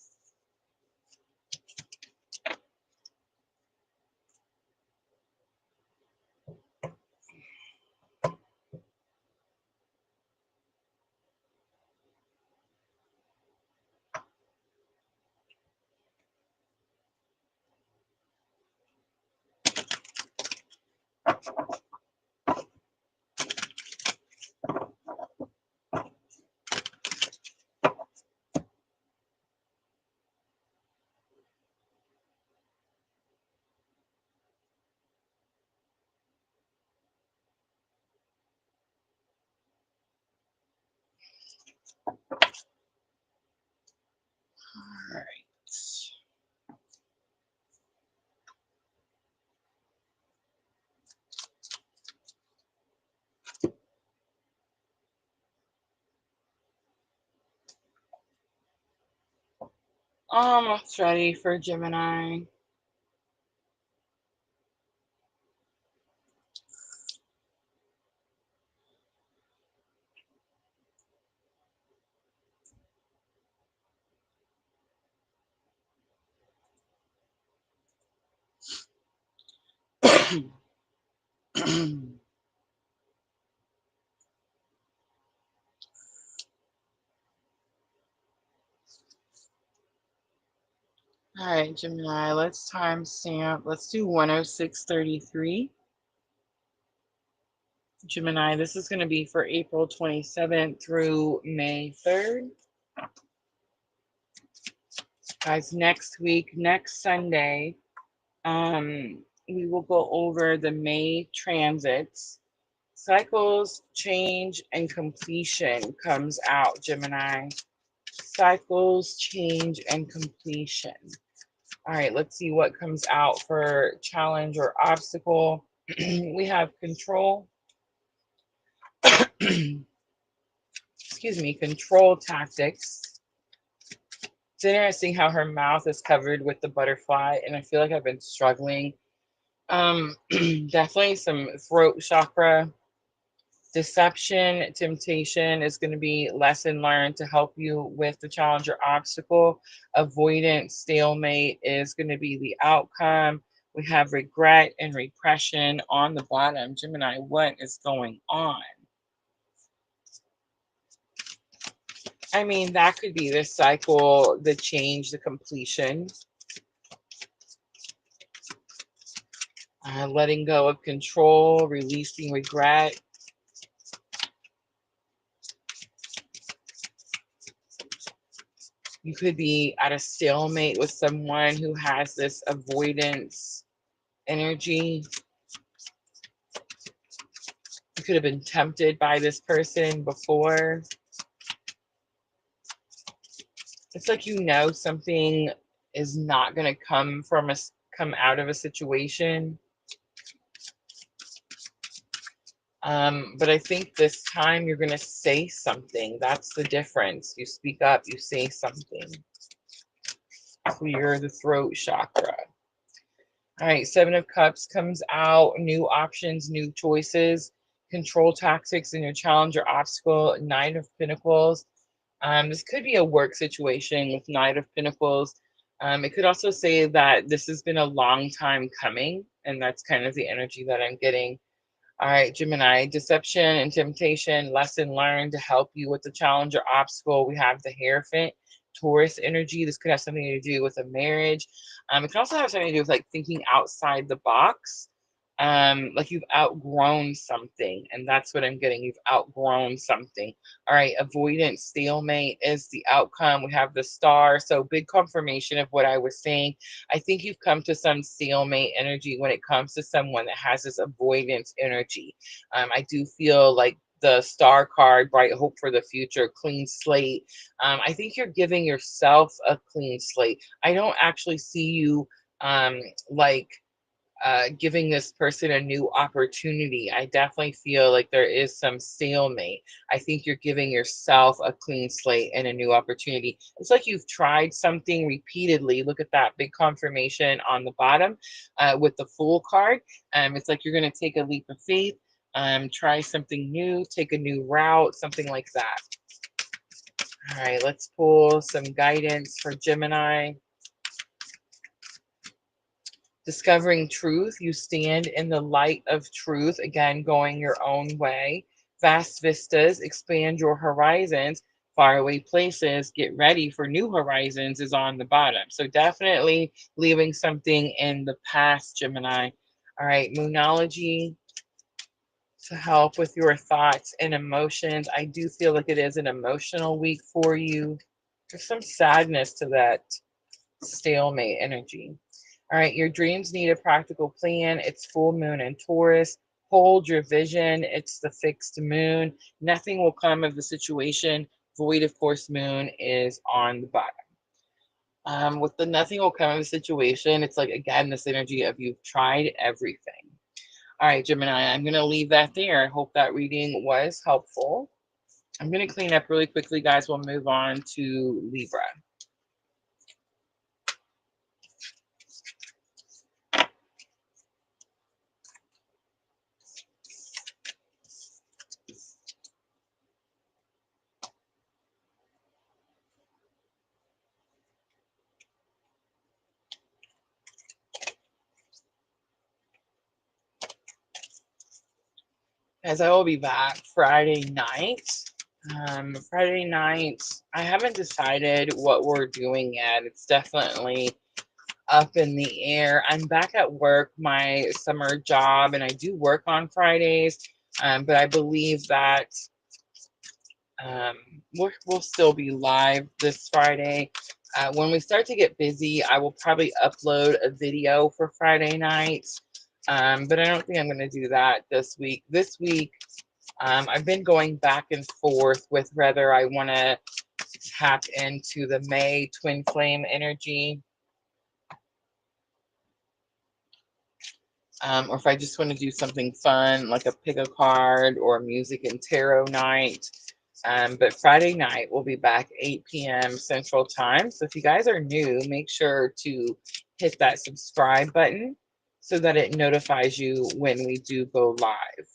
A: All right. Almost ready for Gemini. All right, Gemini, let's timestamp. Let's do 106.33. Gemini, this is going to be for April 27th through May 3rd. Guys, next week, next Sunday, we will go over the May transits. Cycles, change, and completion comes out, Gemini. Cycles, change, and completion. All right, let's see what comes out for challenge or obstacle. We have control. Excuse me, control tactics. It's interesting how her mouth is covered with the butterfly, and I feel like I've been struggling. Definitely some throat chakra. Deception, temptation is going to be lesson learned to help you with the challenge or obstacle. Avoidance, stalemate is going to be the outcome. We have regret and repression on the bottom. Gemini, what is going on? I mean, that could be the cycle, the change, the completion. Letting go of control, releasing regret. You could be at a stalemate with someone who has this avoidance energy. You could have been tempted by this person before. It's like you know something is not going to come out of a situation. But I think this time you're going to say something. That's the difference. You speak up, you say something. Clear the throat chakra. All right, Seven of Cups comes out. New options, new choices. Control tactics in your challenge or obstacle. Knight of Pentacles. This could be a work situation with Knight of Pentacles. It could also say that this has been a long time coming, and that's kind of the energy that I'm getting. All right, Gemini, deception and temptation, lesson learned to help you with the challenge or obstacle. We have the Hierophant, Taurus energy. This could have something to do with a marriage. It can also have something to do with like thinking outside the box. Like you've outgrown something, and that's what I'm getting. You've outgrown something. All right, avoidance, stalemate is the outcome. We have the Star, so big confirmation of what I was saying. I think you've come to some stalemate energy when it comes to someone that has this avoidance energy. I do feel like the star card, bright hope for the future, clean slate. I think you're giving yourself a clean slate. I don't actually see you like giving this person a new opportunity. I definitely feel like there is some stalemate. I think you're giving yourself a clean slate and a new opportunity. It's like you've tried something repeatedly. Look at that big confirmation on the bottom with the Fool card. It's like you're going to take a leap of faith, try something new, take a new route, something like that. All right, let's pull some guidance for Gemini. Discovering truth, you stand in the light of truth, again, going your own way. Vast vistas, expand your horizons. Faraway places, get ready for new horizons is on the bottom. So definitely leaving something in the past, Gemini. All right, Moonology to help with your thoughts and emotions. I do feel like it is an emotional week for you. There's some sadness to that stalemate energy. All right, your dreams need a practical plan. It's full moon in Taurus. Hold your vision. It's the fixed moon. Nothing will come of the situation. Void of course moon is on the bottom. With the nothing will come of the situation, it's like, again, this energy of you've tried everything. All right, Gemini, I'm going to leave that there. I hope that reading was helpful. I'm going to clean up really quickly, guys. We'll move on to Libra. As I will be back Friday night. Friday night, I haven't decided what we're doing yet. It's definitely up in the air. I'm back at work, my summer job, and I do work on Fridays, but I believe that we'll still be live this Friday. When we start to get busy, I will probably upload a video for Friday night, but I don't think I'm going to do that this week. This week, I've been going back and forth with whether I want to tap into the May twin flame energy, or if I just want to do something fun like a pick a card or music and tarot night. But Friday night we'll be back 8 p.m. Central Time. So if you guys are new, make sure to hit that subscribe button so that it notifies you when we do go live.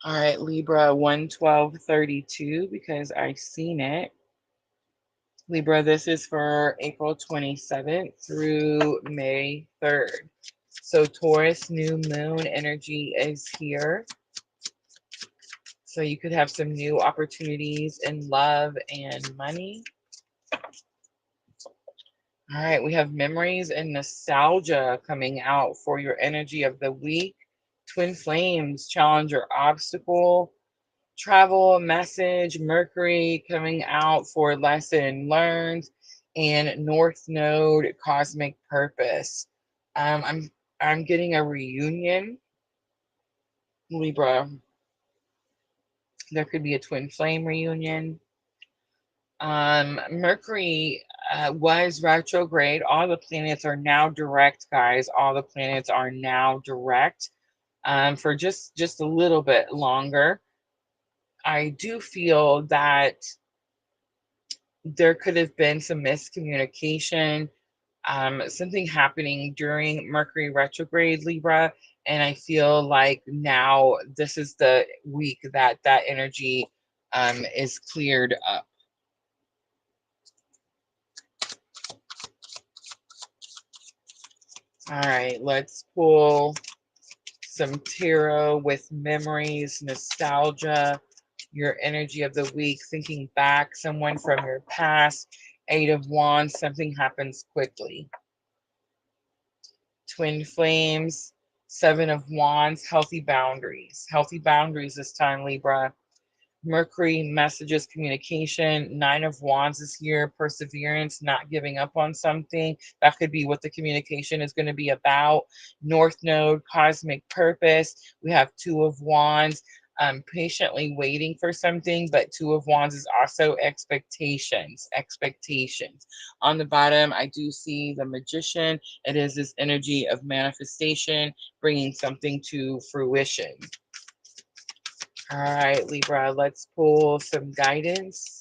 A: All right, Libra 11232, because I've seen it. Libra, this is for April 27th through May 3rd. So Taurus new moon energy is here. So you could have some new opportunities in love and money. All right, we have memories and nostalgia coming out for your energy of the week. Twin flames, challenge or obstacle. Travel message, Mercury coming out for lesson learned, and North Node, cosmic purpose. I'm getting a reunion, Libra. There could be a twin flame reunion. Mercury was retrograde. All the planets are now direct, guys. All the planets are now direct for just a little bit longer. I do feel that there could have been some miscommunication, something happening during Mercury retrograde, Libra, and I feel like now this is the week that that energy is cleared up. All right, let's pull some tarot with memories, nostalgia, your energy of the week, thinking back, someone from your past. 8 of Wands, something happens quickly. Twin flames, 7 of Wands, healthy boundaries. Healthy boundaries this time, Libra. Mercury, messages, communication. Nine of Wands is here. Perseverance, not giving up on something. That could be what the communication is going to be about. North Node, cosmic purpose. We have Two of Wands, patiently waiting for something, but Two of Wands is also expectations. Expectations. On the bottom, I do see the Magician. It is this energy of manifestation, bringing something to fruition. All right, Libra, let's pull some guidance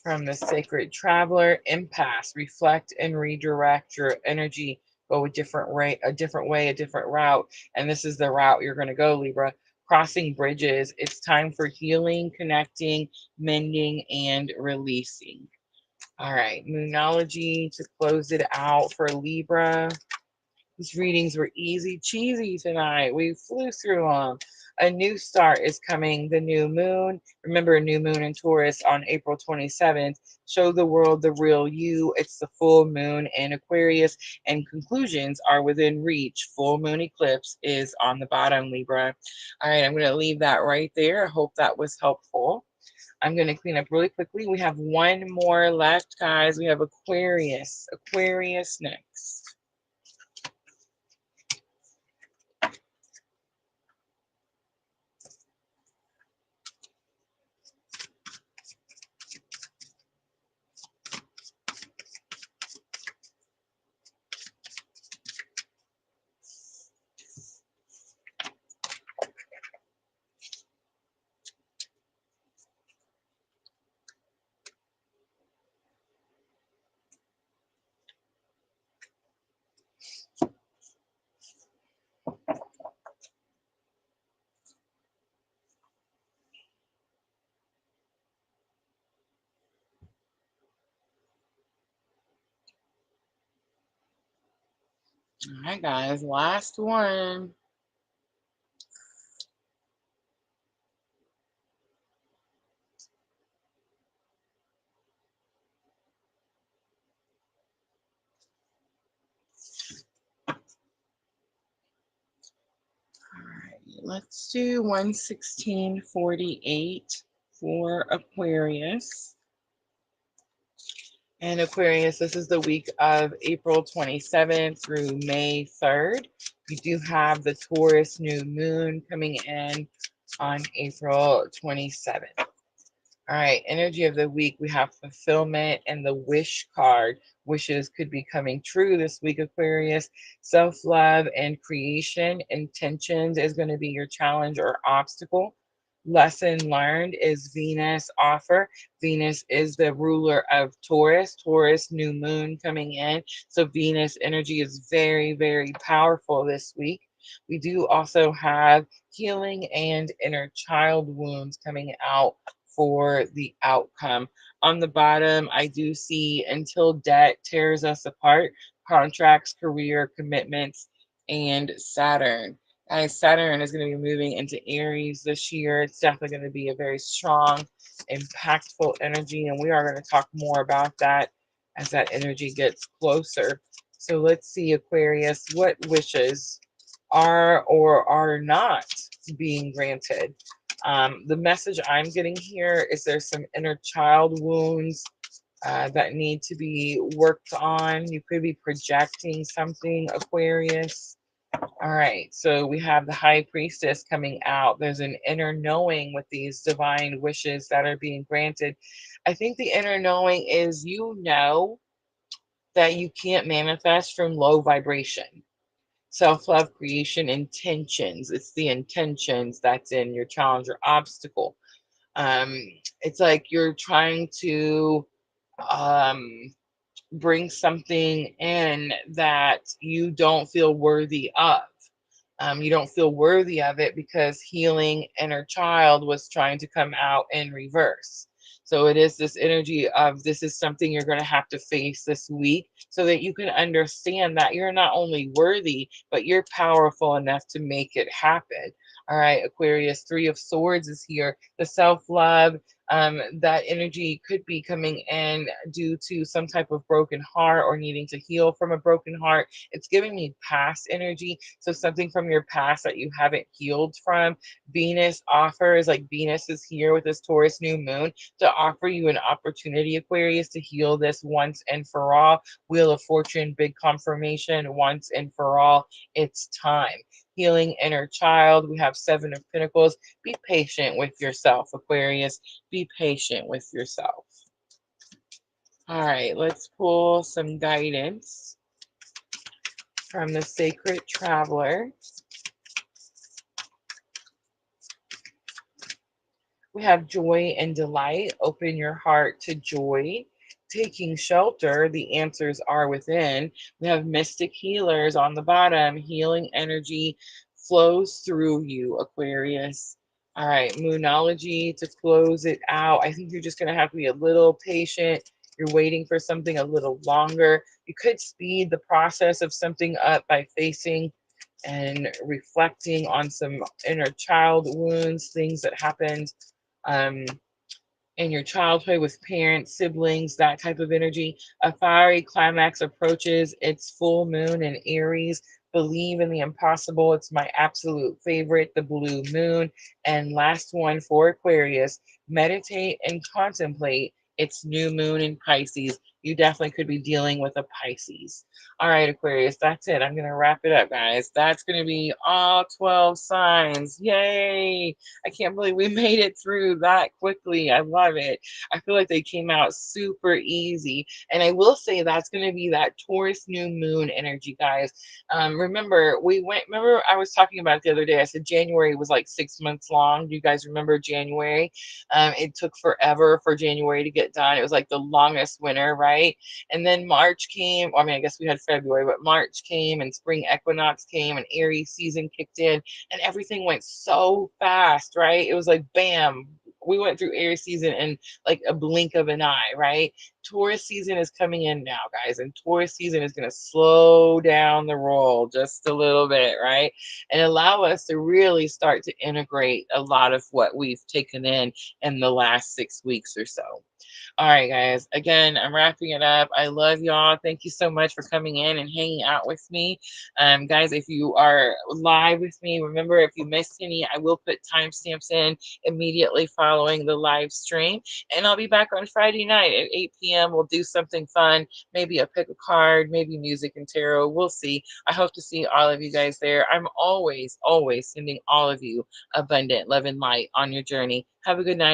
A: from the Sacred Traveler. Impasse, reflect and redirect your energy. Go a different way, a different way, a different route. And this is the route you're going to go, Libra. Crossing bridges. It's time for healing, connecting, mending, and releasing. All right, Moonology to close it out for Libra. These readings were easy cheesy tonight. We flew through them. A new start is coming. The new moon. Remember, new moon in Taurus on April 27th. Show the world the real you. It's the full moon in Aquarius, and conclusions are within reach. Full moon eclipse is on the bottom, Libra. All right, I'm going to leave that right there. I hope that was helpful. I'm going to clean up really quickly. We have one more left, guys. We have Aquarius. Aquarius next. All right, guys, last one. All right, let's do 11648 for Aquarius. And Aquarius, this is the week of April 27th through May 3rd. You do have the Taurus new moon coming in on April 27th. All right, energy of the week, we have fulfillment and the wish card. Wishes could be coming true this week, Aquarius. Self-love and creation. Intentions is going to be your challenge or obstacle. Lesson learned is Venus offer. Venus is the ruler of Taurus. Taurus new moon coming in. So Venus energy is very, very powerful this week. We do also have healing and inner child wounds coming out for the outcome. On the bottom, I do see until debt tears us apart, contracts, career, commitments, and Saturn. Guys, Saturn is going to be moving into Aries this year. It's definitely going to be a very strong, impactful energy, and we are going to talk more about that as that energy gets closer. So let's see, Aquarius, what wishes are or are not being granted? The message I'm getting here is there's some inner child wounds that need to be worked on. You could be projecting something, Aquarius. All right, so we have the High Priestess coming out. There's an inner knowing with these divine wishes that are being granted. I think the inner knowing is you know that you can't manifest from low vibration. Self-love, creation, intentions. It's the intentions that's in your challenge or obstacle. Um, it's like you're trying to bring something in that you don't feel worthy of. You don't feel worthy of it because healing inner child was trying to come out in reverse. So it is this energy of this is something you're going to have to face this week so that you can understand that you're not only worthy, but you're powerful enough to make it happen. All right, Aquarius, Three of Swords is here. The self-love, That energy could be coming in due to some type of broken heart or needing to heal from a broken heart. It's giving me past energy. So something from your past that you haven't healed from. Venus offers, like Venus is here with this Taurus new moon to offer you an opportunity, Aquarius, to heal this once and for all. Wheel of Fortune, big confirmation, once and for all. It's time. Healing inner child. We have Seven of Pentacles. Be patient with yourself, Aquarius. Be patient with yourself. All right, let's pull some guidance from the Sacred Traveler. We have joy and delight. Open your heart to joy. Taking shelter, the answers are within. We have mystic healers on the bottom. Healing energy flows through you, Aquarius. All right, Moonology to close it out. I think you're just going to have to be a little patient. You're waiting for something a little longer. You could speed the process of something up by facing and reflecting on some inner child wounds, things that happened um, in your childhood with parents, siblings, that type of energy. A fiery climax approaches its full moon in Aries. Believe in the impossible. It's my absolute favorite, the blue moon. And last one for Aquarius, meditate and contemplate its new moon in Pisces. You definitely could be dealing with a Pisces. All right, Aquarius, that's it. I'm going to wrap it up, guys. That's going to be all 12 signs. Yay! I can't believe we made it through that quickly. I love it. I feel like they came out super easy. And I will say that's going to be that Taurus new moon energy, guys. Remember I was talking about it the other day. I said January was like 6 months long. Do you guys remember January? It took forever for January to get done. It was like the longest winter, right? And then March came. I mean, I guess we had February, but March came and spring equinox came and Aries season kicked in and everything went so fast, right? It was like, bam, we went through Aries season in like a blink of an eye, right? Taurus season is coming in now, guys, and Taurus season is going to slow down the roll just a little bit, right? And allow us to really start to integrate a lot of what we've taken in the last 6 weeks or so. All right, guys. Again, I'm wrapping it up. I love y'all. Thank you so much for coming in and hanging out with me. Guys, if you are live with me, remember if you missed any, I will put timestamps in immediately following the live stream. And I'll be back on Friday night at 8 p.m. We'll do something fun, maybe a pick a card, maybe music and tarot. We'll see. I hope to see all of you guys there. I'm always, always sending all of you abundant love and light on your journey. Have a good night.